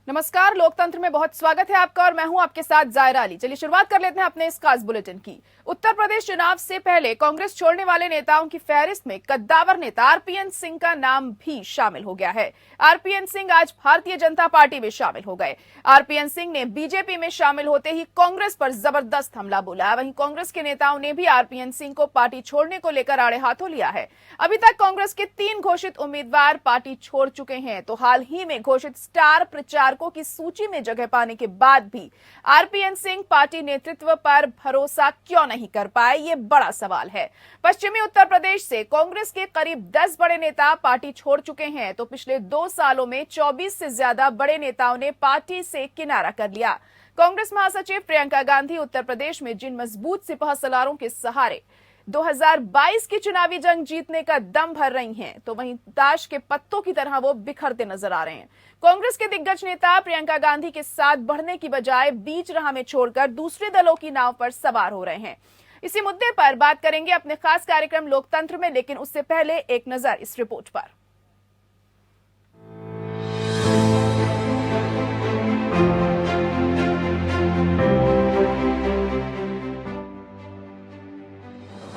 नमस्कार, लोकतंत्र में बहुत स्वागत है आपका और मैं हूं आपके साथ जायरा अली। चलिए शुरुआत कर लेते हैं अपने इस खास बुलेटिन की। उत्तर प्रदेश चुनाव से पहले कांग्रेस छोड़ने वाले नेताओं की फहरिस्त में कद्दावर नेता आरपीएन सिंह का नाम भी शामिल हो गया है। आरपीएन सिंह आज भारतीय जनता पार्टी में शामिल हो गए। आरपीएन सिंह ने बीजेपी में शामिल होते ही कांग्रेस पर जबरदस्त हमला बोला। वहीं कांग्रेस के नेताओं ने भी आरपीएन सिंह को पार्टी छोड़ने को लेकर आड़े हाथों लिया है। अभी तक कांग्रेस के 3 घोषित उम्मीदवार पार्टी छोड़ चुके हैं, तो हाल ही में घोषित स्टार प्रचारकों की सूची में जगह पाने के बाद भी आरपीएन सिंह पार्टी नेतृत्व पर भरोसा क्यों नहीं कर पाए, ये बड़ा सवाल है। पश्चिमी उत्तर प्रदेश से कांग्रेस के करीब 10 बड़े नेता पार्टी छोड़ चुके हैं, तो पिछले 2 सालों में 24 से ज्यादा बड़े नेताओं ने पार्टी से किनारा कर लिया। कांग्रेस महासचिव प्रियंका गांधी उत्तर प्रदेश में जिन मजबूत सिपह सलारों के सहारे 2022 की चुनावी जंग जीतने का दम भर रही हैं, तो वहीं ताश के पत्तों की तरह वो बिखरते नजर आ रहे हैं। कांग्रेस के दिग्गज नेता प्रियंका गांधी के साथ बढ़ने की बजाय बीच राह में छोड़कर दूसरे दलों की नाव पर सवार हो रहे हैं। इसी मुद्दे पर बात करेंगे अपने खास कार्यक्रम लोकतंत्र में, लेकिन उससे पहले एक नजर इस रिपोर्ट पर।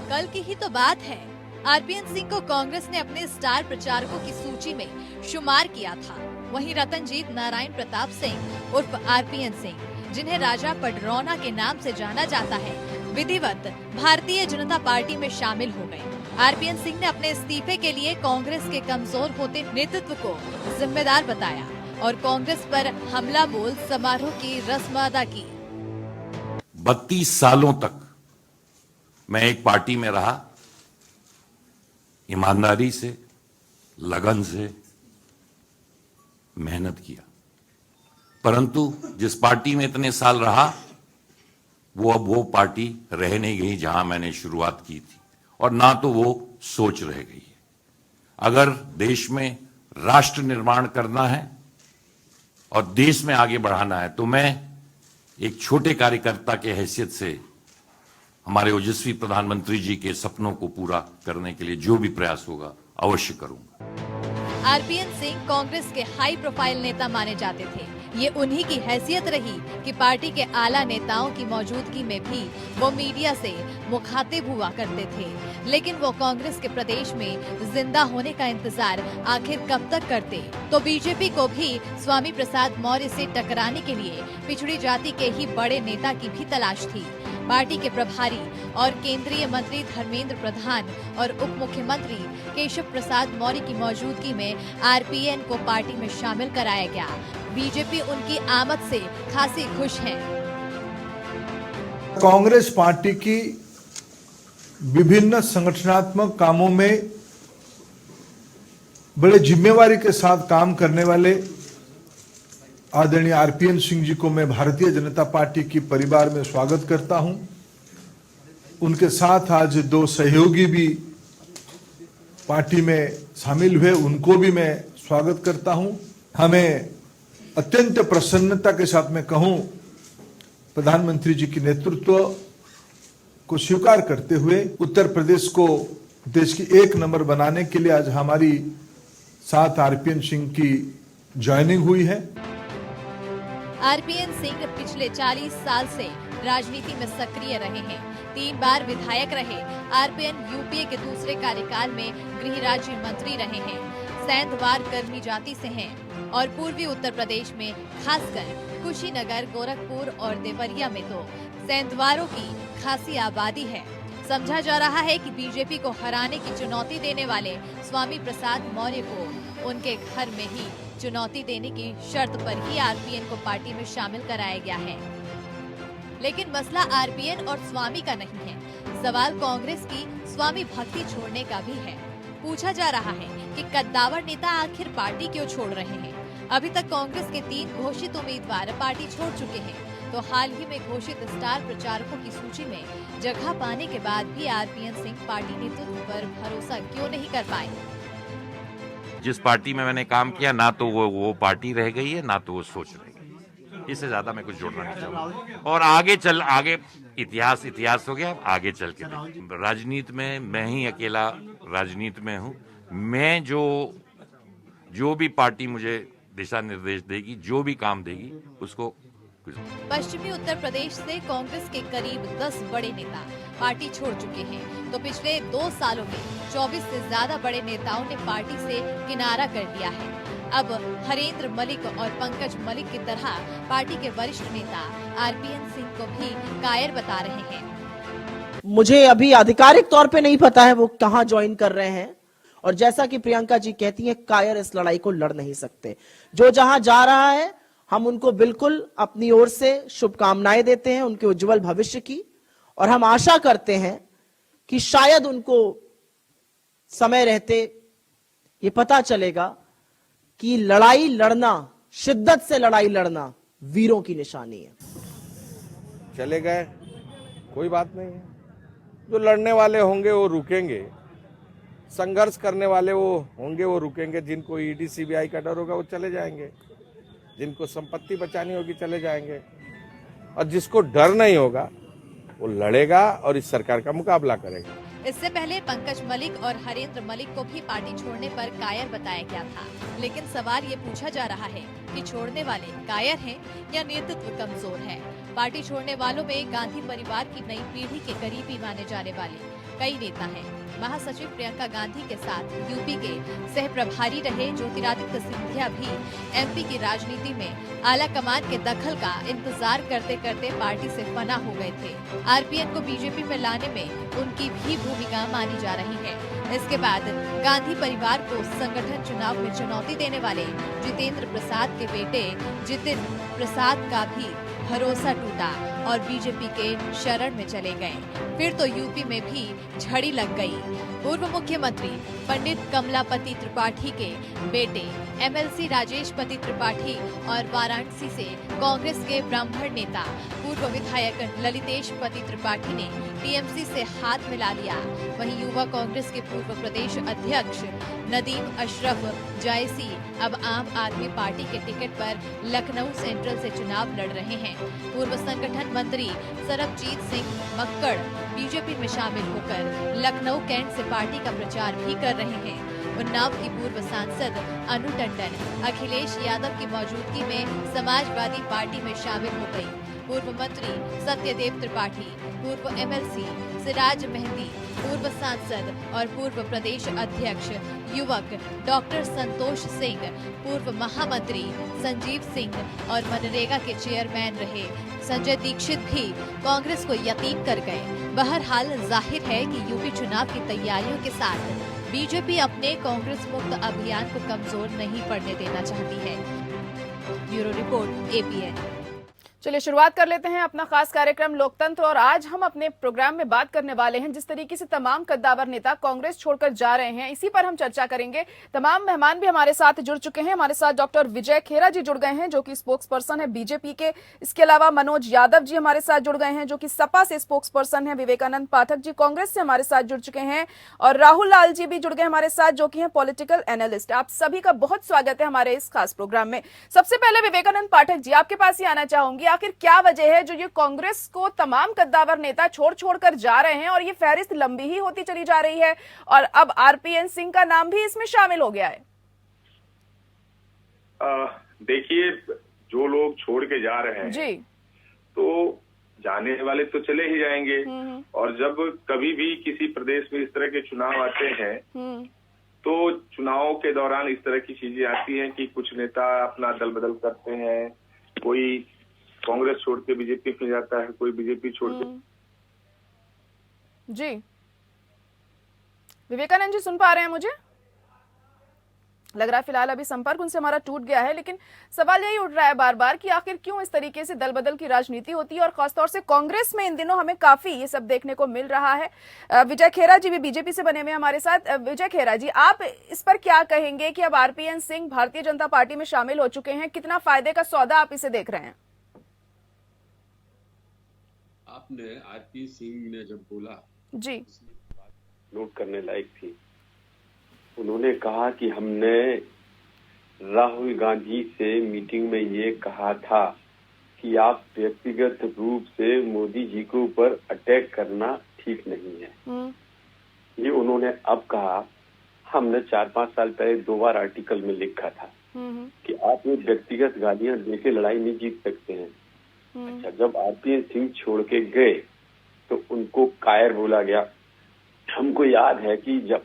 कल की ही तो बात है, आरपीएन सिंह को कांग्रेस ने अपने स्टार प्रचारकों की सूची में शुमार किया था। वहीं रतनजीत नारायण प्रताप सिंह उर्फ आरपीएन सिंह, जिन्हें राजा पडरौना के नाम से जाना जाता है, विधिवत भारतीय जनता पार्टी में शामिल हो गए। आरपीएन सिंह ने अपने इस्तीफे के लिए कांग्रेस के कमजोर होते नेतृत्व को जिम्मेदार बताया और कांग्रेस पर हमला बोल समारोह की रस्म अदा की। 32 सालों तक मैं एक पार्टी में रहा, ईमानदारी से, लगन से मेहनत किया, परंतु जिस पार्टी में इतने साल रहा वो अब वो पार्टी रह नहीं गई जहां मैंने शुरुआत की थी, और ना तो वो सोच रह गई है। अगर देश में राष्ट्र निर्माण करना है और देश में आगे बढ़ाना है, तो मैं एक छोटे कार्यकर्ता के हैसियत से हमारे ओजस्वी प्रधानमंत्री जी के सपनों को पूरा करने के लिए जो भी प्रयास होगा अवश्य करूंगा। आरपीएन सिंह कांग्रेस के हाई प्रोफाइल नेता माने जाते थे। ये उन्हीं की हैसियत रही कि पार्टी के आला नेताओं की मौजूदगी में भी वो मीडिया से मुखातिब हुआ करते थे। लेकिन वो कांग्रेस के प्रदेश में जिंदा होने का इंतजार आखिर कब तक करते? तो बीजेपी को भी स्वामी प्रसाद मौर्य से टकराने के लिए पिछड़ी जाति के ही बड़े नेता की भी तलाश थी। पार्टी के प्रभारी और केंद्रीय मंत्री धर्मेंद्र प्रधान और उप मुख्यमंत्री केशव प्रसाद मौर्य की मौजूदगी में आरपीएन को पार्टी में शामिल कराया गया। बीजेपी उनकी आमद से खासी खुश है। कांग्रेस पार्टी की विभिन्न संगठनात्मक कामों में बड़े जिम्मेवारी के साथ काम करने वाले आदरणीय आरपीएन सिंह जी को मैं भारतीय जनता पार्टी की परिवार में स्वागत करता हूं। उनके साथ आज 2 सहयोगी भी पार्टी में शामिल हुए, उनको भी मैं स्वागत करता हूं। हमें अत्यंत प्रसन्नता के साथ मैं कहूं, प्रधानमंत्री जी के नेतृत्व को स्वीकार करते हुए उत्तर प्रदेश को देश की 1 नंबर बनाने के लिए आज हमारी साथ आरपीएन सिंह की ज्वाइनिंग हुई है। आरपीएन सिंह पिछले 40 साल से राजनीति में सक्रिय रहे हैं। 3 बार विधायक रहे। आरपीएन यूपीए के दूसरे कार्यकाल में गृह राज्य मंत्री रहे हैं। सैंधवार कर्मी जाति से हैं और पूर्वी उत्तर प्रदेश में खासकर कुशीनगर, गोरखपुर और देवरिया में तो सैंधवारों की खासी आबादी है। समझा जा रहा है कि बीजेपी को हराने की चुनौती देने वाले स्वामी प्रसाद मौर्य को उनके घर में ही चुनौती देने की शर्त पर ही आरपीएन को पार्टी में शामिल कराया गया है। लेकिन मसला आरपीएन और स्वामी का नहीं है, सवाल कांग्रेस की स्वामी भक्ति छोड़ने का भी है। पूछा जा रहा है कि कद्दावर नेता आखिर पार्टी क्यों छोड़ रहे हैं? अभी तक कांग्रेस के 3 घोषित उम्मीदवार पार्टी छोड़ चुके हैं, तो हाल ही में घोषित स्टार प्रचारकों की सूची में जगह पाने के बाद भी आरपीएन सिंह पार्टी नेतृत्व पर भरोसा क्यों नहीं कर पाए? जिस पार्टी में मैंने काम किया, ना तो वो पार्टी रह गई है, ना तो वो सोच रह गई। इससे ज्यादा मैं कुछ जोड़ना नहीं चाहूंगा। और आगे इतिहास हो गया, आगे चल के राजनीति में मैं ही अकेला राजनीति में हूँ। मैं जो भी पार्टी मुझे दिशा निर्देश देगी, जो भी काम देगी उसको। पश्चिमी उत्तर प्रदेश से कांग्रेस के करीब 10 बड़े नेता पार्टी छोड़ चुके हैं, तो पिछले 2 सालों में 24 से ज्यादा बड़े नेताओं ने पार्टी से किनारा कर लिया है। अब हरेंद्र मलिक और पंकज मलिक की तरह पार्टी के वरिष्ठ नेता आरपीएन सिंह को भी कायर बता रहे हैं। मुझे अभी आधिकारिक तौर पे नहीं पता है वो कहां ज्वाइन कर रहे हैं, और जैसा कि प्रियंका जी कहती हैं, कायर इस लड़ाई को लड़ नहीं सकते। जो जहां जा रहा है, हम उनको बिल्कुल अपनी ओर से शुभकामनाएं देते हैं उनके उज्जवल भविष्य की, और हम आशा करते हैं कि शायद उनको समय रहते ये पता चलेगा कि लड़ाई लड़ना, शिद्दत से लड़ाई लड़ना वीरों की निशानी है। चले गए, कोई बात नहीं है। जो लड़ने वाले होंगे वो रुकेंगे, संघर्ष करने वाले वो होंगे वो रुकेंगे। जिनको ईडी सीबीआई का डर होगा वो चले जाएंगे, जिनको संपत्ति बचानी होगी चले जाएंगे, और जिसको डर नहीं होगा वो लड़ेगा और इस सरकार का मुकाबला करेगा। इससे पहले पंकज मलिक और हरेंद्र मलिक को भी पार्टी छोड़ने पर कायर बताया गया था, लेकिन सवाल ये पूछा जा रहा है कि छोड़ने वाले कायर हैं या नेतृत्व कमजोर है। पार्टी छोड़ने वालों में गांधी परिवार की नई पीढ़ी के करीबी माने जाने वाले कई नेता हैं। महासचिव प्रियंका गांधी के साथ यूपी के सह प्रभारी रहे ज्योतिरादित्य सिंधिया भी एमपी की राजनीति में आला कमान के दखल का इंतजार करते करते पार्टी से फना हो गए थे। आरपीएन को बीजेपी में लाने में उनकी भी भूमिका मानी जा रही है। इसके बाद गांधी परिवार को संगठन चुनाव में चुनौती देने वाले जितेंद्र प्रसाद के बेटे जितिन प्रसाद का भी भरोसा टूटा और बीजेपी के शरण में चले गए। फिर तो यूपी में भी झड़ी लग गई। पूर्व मुख्यमंत्री पंडित कमलापति त्रिपाठी के बेटे एमएलसी राजेश पति त्रिपाठी और वाराणसी से कांग्रेस के ब्राह्मण नेता पूर्व विधायक ललितेश पति त्रिपाठी ने टीएमसी से हाथ मिला लिया। वहीं युवा कांग्रेस के पूर्व प्रदेश अध्यक्ष नदीम अशरफ जायसी अब आम आदमी पार्टी के टिकट पर लखनऊ सेंट्रल से चुनाव लड़ रहे हैं। पूर्व संगठन मंत्री सरबजीत सिंह मक्कड़ बीजेपी में शामिल होकर लखनऊ कैंट से पार्टी का प्रचार भी कर रहे हैं। उन्नाव की पूर्व सांसद अनु टंडन अखिलेश यादव की मौजूदगी में समाजवादी पार्टी में शामिल हो गई। पूर्व मंत्री सत्यदेव त्रिपाठी, पूर्व एमएलसी सिराज मेहंदी, पूर्व सांसद और पूर्व प्रदेश अध्यक्ष युवक डॉक्टर संतोष सिंह, पूर्व महामंत्री संजीव सिंह और मनरेगा के चेयरमैन रहे संजय दीक्षित भी कांग्रेस को यतीम कर गए। बहरहाल जाहिर है कि यूपी चुनाव की तैयारियों के साथ बीजेपी अपने कांग्रेस मुक्त अभियान को कमजोर नहीं पड़ने देना चाहती है। Bureau report APN. चलिए शुरुआत कर लेते हैं अपना खास कार्यक्रम लोकतंत्र, और आज हम अपने प्रोग्राम में बात करने वाले हैं जिस तरीके से तमाम कद्दावर नेता कांग्रेस छोड़कर जा रहे हैं, इसी पर हम चर्चा करेंगे। तमाम मेहमान भी हमारे साथ जुड़ चुके हैं। हमारे साथ डॉक्टर विजय खेरा जी जुड़ गए हैं जो कि स्पोक्स पर्सन है बीजेपी के। इसके अलावा मनोज यादव जी हमारे साथ जुड़ गए हैं जो कि सपा से स्पोक्स पर्सन है। विवेकानंद पाठक जी कांग्रेस से हमारे साथ जुड़ चुके हैं, और राहुल लाल जी भी जुड़ गए हमारे साथ जो कि हैं पॉलिटिकल एनालिस्ट। आप सभी का बहुत स्वागत है हमारे इस खास प्रोग्राम में। सबसे पहले विवेकानंद पाठक जी, आपके पास ही आना चाहूंगी, आखिर क्या वजह है जो ये कांग्रेस को तमाम कद्दावर नेता छोड़ कर जा रहे हैं और ये फहरिस्त लंबी ही होती चली जा रही है, और अब आरपीएन सिंह का नाम भी इसमें शामिल हो गया है? देखिए, जो लोग छोड़ के जा रहे हैं जी, तो जाने वाले तो चले ही जाएंगे, और जब कभी भी किसी प्रदेश में इस तरह के चुनाव आते हैं तो चुनाव के दौरान इस तरह की चीजें आती हैं कि कुछ नेता अपना दल बदल करते हैं। कोई कांग्रेस छोड़ के बीजेपी में जाता है, कोई बीजेपी छोड़ के। जी विवेकानंद जी सुन पा रहे हैं? मुझे लग रहा है फिलहाल अभी संपर्क उनसे हमारा टूट गया है, लेकिन सवाल यही उठ रहा है बार बार कि आखिर क्यों इस तरीके से दल बदल की राजनीति होती है, और खासतौर से कांग्रेस में इन दिनों हमें काफी ये सब देखने को मिल रहा है। विजय खेरा जी भी बीजेपी से बने हुए हमारे साथ। विजय खेरा जी, आप इस पर क्या कहेंगे कि अब आरपीएन सिंह भारतीय जनता पार्टी में शामिल हो चुके हैं, कितना फायदे का सौदा आप इसे देख रहे हैं? आपने आरपी सिंह ने जब बोला जी, नोट करने लायक थी। उन्होंने कहा कि हमने राहुल गांधी से मीटिंग में ये कहा था कि आप व्यक्तिगत रूप से मोदी जी के ऊपर अटैक करना ठीक नहीं है। ये उन्होंने अब कहा। हमने 4-5 साल पहले 2 बार आर्टिकल में लिखा था कि आप ये व्यक्तिगत गालियां देके लड़ाई नहीं जीत सकते हैं। अच्छा, जब आरपीएन सिंह छोड़ के गए तो उनको कायर बोला गया। हमको याद है कि जब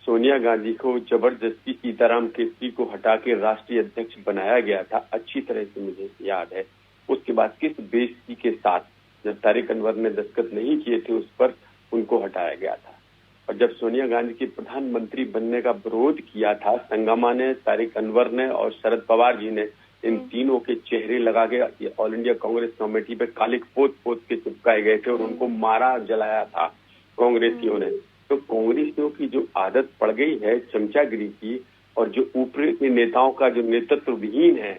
सोनिया गांधी को जबरदस्ती सीताराम केसरी को हटा के राष्ट्रीय अध्यक्ष बनाया गया था, अच्छी तरह से मुझे याद है, उसके बाद किस बेइज्जती के साथ जब तारिक अनवर ने दस्तखत नहीं किए थे उस पर उनको हटाया गया था। और जब सोनिया गांधी के प्रधानमंत्री बनने का विरोध किया था, संगमा ने, तारिक अनवर ने और शरद पवार जी ने इन तीनों के चेहरे लगा के ऑल इंडिया कांग्रेस कमेटी पे कालिक पोत पोत के चिपकाए गए थे और उनको मारा जलाया था कांग्रेसियों ने। तो कांग्रेसियों की जो आदत पड़ गई है चमचागिरी की, और जो ऊपरी के नेताओं का जो नेतृत्व विहीन है,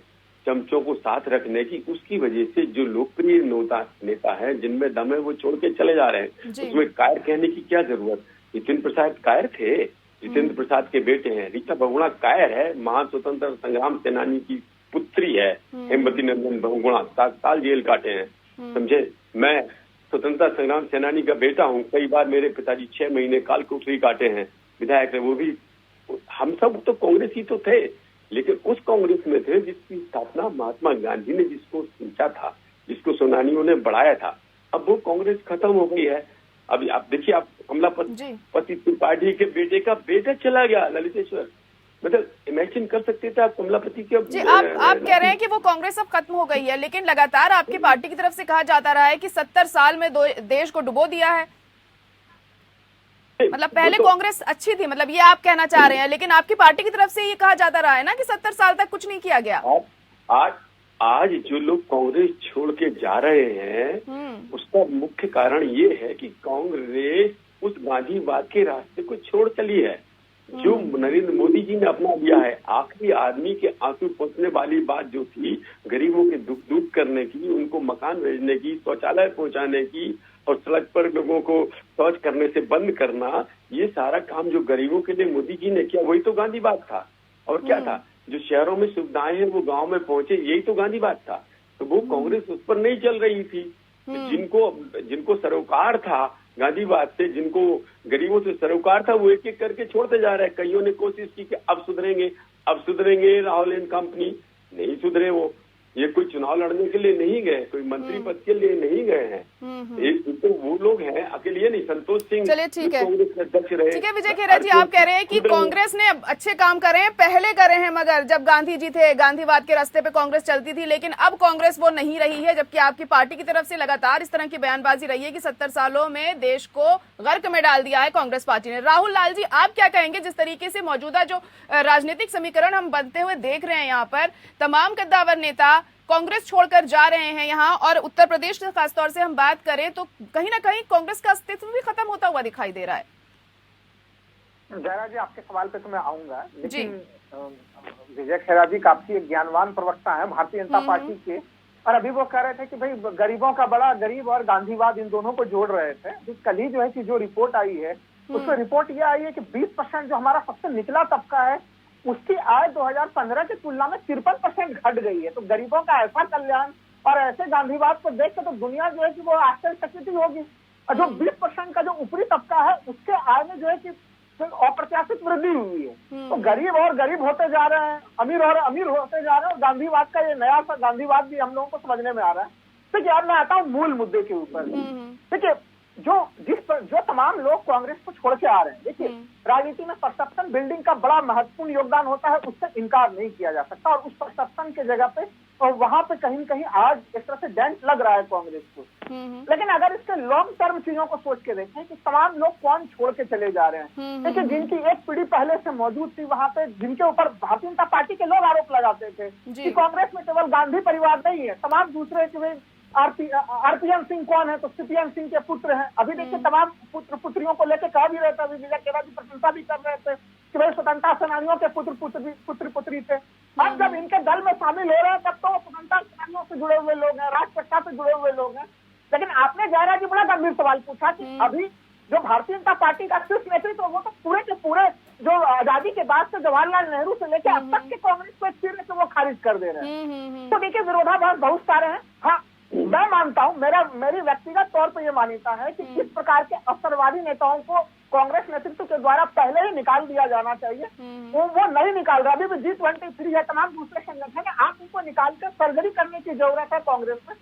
चमचों को साथ रखने की, उसकी वजह से जो लोकप्रिय नेता है जिनमें दम है वो छोड़ के चले जा रहे हैं। उसमें कायर कहने की क्या जरूरत? जितेंद्र प्रसाद कायर थे, जितेंद्र प्रसाद के बेटे हैं। रीता बहुगुणा कायर है, महान स्वतंत्रता संग्राम सेनानी की पुत्री है। हेमवती नंदन बहुगुणा 7 साल जेल काटे हैं, समझे। मैं स्वतंत्रता संग्राम सेनानी का बेटा हूँ, कई बार मेरे पिताजी 6 महीने काल कोठरी काटे हैं, विधायक है वो भी। हम सब तो कांग्रेस ही तो थे, लेकिन उस कांग्रेस में थे जिसकी स्थापना महात्मा गांधी ने जिसको सोचा था, जिसको सेनानियों ने बढ़ाया था। अब वो कांग्रेस खत्म हो गई है। अभी आप देखिए, आप कमलापति त्रिपाठी के बेटे का बेटा चला गया ललितेश्वर, मतलब इमेजिन कर सकते थे आप कमलापति के। जी, आप कह रहे हैं कि वो कांग्रेस अब खत्म हो गई है, लेकिन लगातार आपकी पार्टी की तरफ से कहा जाता रहा है कि 70 साल में देश को डुबो दिया है। मतलब पहले कांग्रेस अच्छी थी, मतलब ये आप कहना चाह रहे हैं, लेकिन आपकी पार्टी की तरफ से ये कहा जाता रहा है ना कि 70 साल तक कुछ नहीं किया गया। आज जो लोग कांग्रेस छोड़ के जा रहे हैं उसका मुख्य कारण ये है कि कांग्रेस उस गांधीवाद के रास्ते को छोड़ चली है जो नरेंद्र मोदी जी ने अपना लिया है। आखिरी आदमी के आंसू पोंछने वाली बात जो थी, गरीबों के दुख दूर करने की, उनको मकान भेजने की, शौचालय पहुंचाने की और सड़क पर लोगों को शौच करने से बंद करना, ये सारा काम जो गरीबों के लिए मोदी जी ने किया, वही तो गांधीवाद था। और क्या था, जो शहरों में सुविधाएं हैं वो गांव में पहुंचे, यही तो गांधीवाद था। तो वो कांग्रेस उस पर नहीं चल रही थी। जिनको सरोकार था गांधीवाद से, जिनको गरीबों से सरोकार था, वो एक एक करके छोड़ते जा रहे हैं। कईयों ने कोशिश की कि अब सुधरेंगे राहुल एंड कंपनी, नहीं सुधरे वो। ये कोई चुनाव लड़ने के लिए नहीं गए, कोई मंत्री पद के लिए नहीं गए हैं। एक तो वो लोग हैं, अकेले नहीं। संतोष सिंह चलिए ठीक है, कांग्रेस अध्यक्ष रहे। ठीक है विजय खेरा जी, आप कह रहे हैं कि कांग्रेस ने अच्छे काम करे हैं, पहले करे हैं, मगर जब गांधी जी थे, गांधीवाद के रास्ते पे कांग्रेस चलती थी, लेकिन अब कांग्रेस वो नहीं रही है। जबकि आपकी पार्टी की तरफ से लगातार इस तरह की बयानबाजी रही है कि 70 सालों में देश को गर्क में डाल दिया है कांग्रेस पार्टी ने। राहुल लाल जी, आप क्या कहेंगे जिस तरीके से मौजूदा जो राजनीतिक समीकरण हम बनते हुए देख रहे हैं, यहाँ पर तमाम कद्दावर नेता कांग्रेस छोड़कर जा रहे हैं यहाँ, और उत्तर प्रदेश से खासतौर से हम बात करें तो कहीं ना कहीं कांग्रेस का अस्तित्व भी खत्म होता हुआ दिखाई दे रहा है। जयरा जी, आपके सवाल पे तो मैं आऊंगा, लेकिन विजय खेरा जी काफी एक ज्ञानवान प्रवक्ता है भारतीय जनता पार्टी के, और अभी वो कह रहे थे कि भाई गरीबों का बड़ा, गरीब और गांधीवाद इन दोनों को जोड़ रहे थे। कल ही जो है कि जो रिपोर्ट आई है उसमें रिपोर्ट यह आई है कि 20% जो हमारा सबसे निचला तबका है उसकी आय 2015 की तुलना में 53% घट गई है। तो गरीबों का ऐसा कल्याण और ऐसे गांधीवाद को देख के तो दुनिया जो है कि वो आश्चर्यचकित होगी। और जो 20% का जो ऊपरी तबका है उसके आय में जो है कि अप्रत्याशित वृद्धि हुई है। तो गरीब और गरीब होते जा रहे हैं, अमीर और अमीर होते जा रहे हैं, और गांधीवाद का ये नया सा गांधीवाद भी हम लोगों को समझने में आ रहा है। देखिए, अब मैं आता हूँ मूल मुद्दे के ऊपर। देखिए, जो तमाम लोग कांग्रेस को छोड़ के आ रहे हैं, देखिए राजनीति में परसेप्शन बिल्डिंग का बड़ा महत्वपूर्ण योगदान होता है, उससे इनकार नहीं किया जा सकता। और उस परसेप्शन के जगह पे और वहां पे कहीं कहीं आज इस तरह से डेंट लग रहा है कांग्रेस को। लेकिन अगर इसके लॉन्ग टर्म चीजों को सोच के देखें कि तमाम लोग कौन छोड़ के चले जा रहे हैं, देखिए जिनकी एक पीढ़ी पहले से मौजूद थी वहां पे, जिनके ऊपर भारतीय जनता पार्टी के लोग आरोप लगाते थे कि कांग्रेस में केवल गांधी परिवार नहीं है, तमाम दूसरे आरपीएन सिंह कौन है, तो सीपीएन सिंह के पुत्र हैं। अभी देखिए तमाम पुत्र पुत्रियों को लेकर कहा भी रहता है, विजय खेरा जी प्रशंसा भी कर रहे थे कि भाई स्वतंत्रता सेनानियों के पुत्र पुत्री थे। अब जब इनके दल में शामिल हो रहे हैं तब तो स्वतंत्रता सेनानियों से जुड़े हुए लोग हैं, राजपक्षा से जुड़े हुए लोग हैं। लेकिन आपने जयरा जी बड़ा गंभीर सवाल पूछा कि अभी जो भारतीय जनता पार्टी का शीर्ष नेतृत्व, वो तो पूरे के पूरे जो आजादी के बाद से जवाहरलाल नेहरू से लेकर अब तक के कांग्रेस को एक सिर से वो खारिज कर दे रहे हैं। तो देखिए विरोधाभास बहुत सारे हैं। हाँ, मैं मानता हूं, मेरी व्यक्तिगत तौर पर यह मान्यता है कि इस प्रकार के अवसरवादी नेताओं को कांग्रेस नेतृत्व के द्वारा पहले ही निकाल दिया जाना चाहिए। वो नहीं निकाल रहा। अभी भी G23 है, तमाम दूसरे संगठन है, आप उनको निकाल कर सर्जरी करने की जरूरत है कांग्रेस में।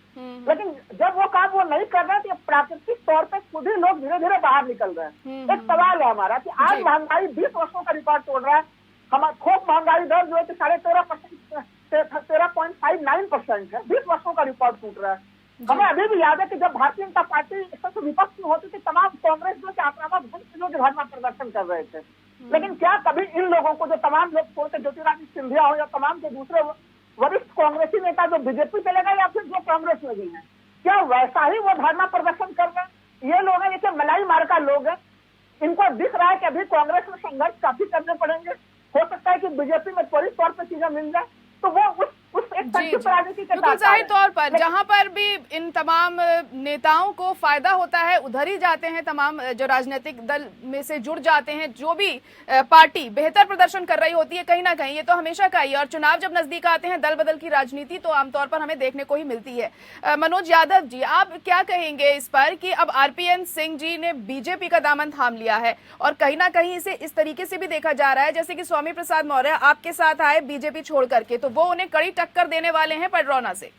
लेकिन जब वो काम वो नहीं कर रहे तो प्राकृतिक तौर पर खुद ही लोग धीरे धीरे बाहर निकल रहे हैं। एक सवाल है हमारा कि आज महंगाई 20 वर्षों का रिकॉर्ड तोड़ रहा है। हमारा थोक महंगाई दर जो है 13.5% 13.59% है, 20 वर्षों का रिकॉर्ड टूट रहा है। हमें अभी भी याद है कि जब भारतीय जनता पार्टी सबसे विपक्ष में होती थी, तमाम कांग्रेस जो आक्रामक ढंग से लोग धरना प्रदर्शन कर रहे थे। लेकिन क्या कभी इन लोगों को, जो तमाम लोग छोड़ के ज्योतिरादित्य सिंधिया हो या तमाम के दूसरे वरिष्ठ कांग्रेसी नेता जो बीजेपी चलेगा या फिर जो कांग्रेस में भी है, क्या वैसा ही वो धरना प्रदर्शन कर रहे हैं? ये लोग हैं, जैसे मलाई मार का लोग हैं, इनको दिख रहा है कि अभी कांग्रेस में संघर्ष काफी करने पड़ेंगे। हो सकता है कि बीजेपी में त्वरित तौर पर चीजें मिल जाए, तो वो उस एक संक्षिप्त राजनीति के बिल्कुल जाहिर तौर पर जहां पर भी इन तमाम नेताओं को फायदा होता है उधर ही जाते हैं। तमाम जो राजनीतिक दल में से जुड़ जाते हैं, जो भी पार्टी बेहतर प्रदर्शन कर रही होती है कहीं ना कहीं, ये तो हमेशा का ही। और चुनाव जब नजदीक आते हैं, दल बदल की राजनीति तो आमतौर पर हमें देखने को ही मिलती है। मनोज यादव जी, आप क्या कहेंगे इस पर कि अब RPN सिंह जी ने बीजेपी का दामन थाम लिया है और कहीं ना कहीं इसे इस तरीके से भी देखा जा रहा है जैसे कि स्वामी प्रसाद मौर्य आपके साथ आए बीजेपी छोड़ करके, तो वो उन्हें कड़ी टक्कर देने वाले हैं पडरौना से।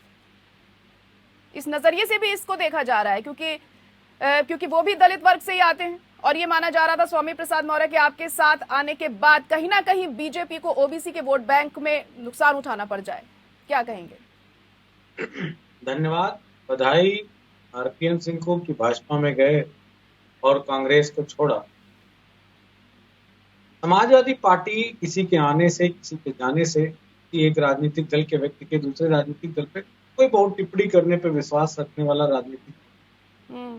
इस नजरिए से भी इसको देखा जा रहा है क्योंकि वो भी दलित वर्ग से ही आते हैं और ये माना जा रहा था स्वामी प्रसाद मौर्य के आपके साथ आने के बाद कहीं ना कहीं बीजेपी को ओबीसी के वोट बैंक में नुकसान उठाना पड़ जाए। क्या कहेंगे? धन्यवाद, बधाई RPN सिंह को कि भाजपा में गए और कांग्रेस को छोड़ा। समाजवादी पार्टी किसी के आने से, किसी के जाने से, कि एक राजनीतिक दल के व्यक्ति के दूसरे राजनीतिक दल पे कोई बहुत टिप्पणी करने पे विश्वास रखने वाला राजनीतिक,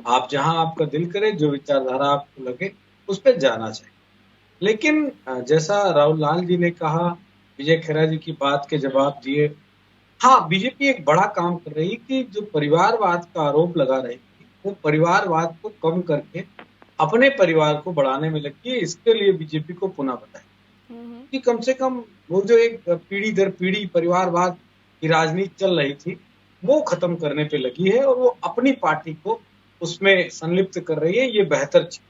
आप जहां आपका दिल करे, जो विचारधारा आपको लगे उस पर जाना चाहिए। लेकिन जैसा राहुल लाल जी ने कहा, विजय खेरा जी की बात के जवाब दिए, हाँ बीजेपी एक बड़ा काम कर रही कि जो परिवारवाद का आरोप लगा रही थी, वो परिवारवाद को कम करके अपने परिवार को बढ़ाने में लगी है। इसके लिए बीजेपी को पुनः बताए कि कम से कम वो जो एक पीढ़ी दर पीढ़ी परिवारवाद की राजनीति चल रही थी, वो खत्म करने पे लगी है और वो अपनी पार्टी को उसमें संलिप्त कर रही है। ये बेहतर चीज,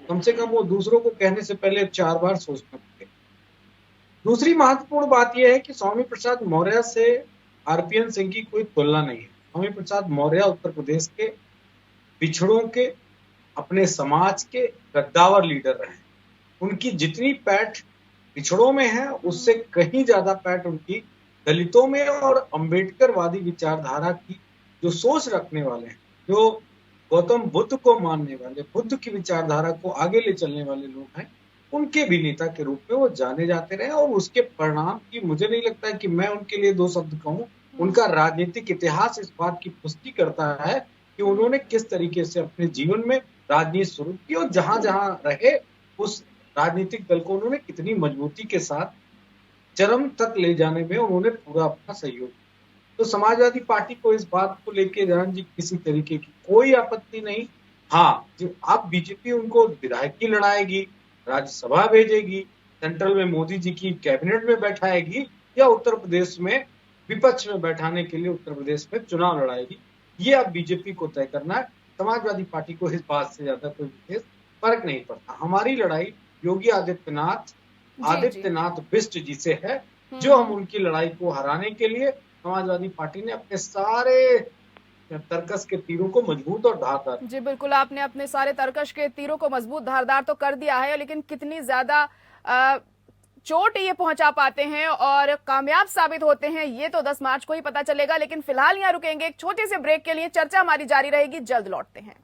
कम से कम वो दूसरों को कहने से पहले 4 बार सोचना पड़ेगा। दूसरी महत्वपूर्ण बात यह है कि स्वामी प्रसाद मौर्य से RPN सिंह की कोई तुलना नहीं है। स्वामी प्रसाद मौर्य उत्तर प्रदेश के पिछड़ों के, अपने समाज के कद्दावर लीडर रहे। उनकी जितनी पैठ पिछड़ों में है, उससे कहीं ज्यादा पैठ उनकी दलितों में और अंबेडकरवादी विचारधारा की जो सोच रखने वाले हैं, जो गौतम बुद्ध को मानने वाले, बुद्ध की विचारधारा को आगे ले चलने वाले लोग हैं, उनके भी नेता के रूप में वो जाने जाते रहे। और उसके परिणाम की मुझे नहीं लगता है कि मैं उनके लिए 2 शब्द कहूं। उनका राजनीतिक इतिहास इस बात की पुष्टि करता है कि उन्होंने किस तरीके से अपने जीवन में राजनीति शुरू की और जहां जहां रहे उस राजनीतिक दल को उन्होंने कितनी मजबूती के साथ चरम तक ले जाने में उन्होंने पूरा अपना सहयोग। तो समाजवादी पार्टी को इस बात को लेके जान जी किसी तरीके की कोई आपत्ति नहीं। हाँ, जो अब बीजेपी उनको विधायकी लड़ाएगी, राज्यसभा भेजेगी, सेंट्रल में मोदी जी की कैबिनेट में बैठाएगी या उत्तर प्रदेश में विपक्ष में बैठाने के लिए उत्तर प्रदेश में चुनाव लड़ाएगी, ये अब बीजेपी को तय करना है। समाजवादी पार्टी को इस बात से ज्यादा कोई विशेष फर्क नहीं पड़ता। हमारी लड़ाई योगी आदित्यनाथ बिष्ट जी से है, जो हम उनकी लड़ाई को हराने के लिए समाजवादी पार्टी ने अपने सारे तर्कस के तीरों को मजबूत और धारदार। जी बिल्कुल, आपने अपने सारे तर्कश के तीरों को मजबूत धारदार तो कर दिया है, लेकिन कितनी ज्यादा चोट ये पहुंचा पाते हैं और कामयाब साबित होते हैं ये तो 10 मार्च को ही पता चलेगा। लेकिन फिलहाल यहाँ रुकेंगे एक छोटे से ब्रेक के लिए, चर्चा हमारी जारी रहेगी, जल्द लौटते हैं।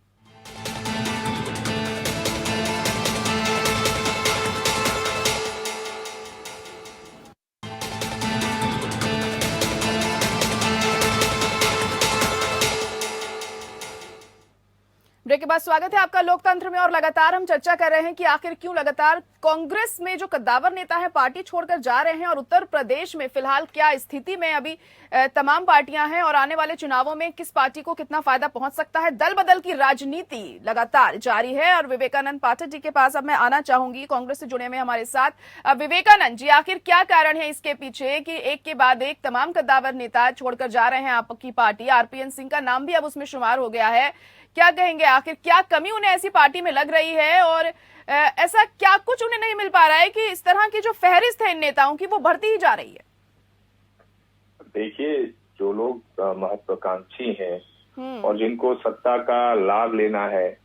ब्रेक के बाद स्वागत है आपका लोकतंत्र में और लगातार हम चर्चा कर रहे हैं कि आखिर क्यों लगातार कांग्रेस में जो कद्दावर नेता है पार्टी छोड़कर जा रहे हैं और उत्तर प्रदेश में फिलहाल क्या स्थिति में अभी तमाम पार्टियां हैं और आने वाले चुनावों में किस पार्टी को कितना फायदा पहुंच सकता है। दल बदल की राजनीति लगातार जारी है और विवेकानंद पाठक जी के पास अब मैं आना चाहूंगी, कांग्रेस से जुड़े हुए हमारे साथ। विवेकानंद जी, आखिर क्या कारण है इसके पीछे कि एक के बाद एक तमाम कद्दावर नेता छोड़कर जा रहे हैं आपकी पार्टी? RPN सिंह का नाम भी अब उसमें शुमार हो गया है। क्या कहेंगे, आखिर क्या कमी उन्हें ऐसी पार्टी में लग रही है और ऐसा क्या कुछ उन्हें नहीं मिल पा रहा है कि इस तरह की जो फहरिस्त है इन नेताओं की वो बढ़ती ही जा रही है? देखिए, जो लोग महत्वाकांक्षी हैं और जिनको सत्ता का लाभ लेना है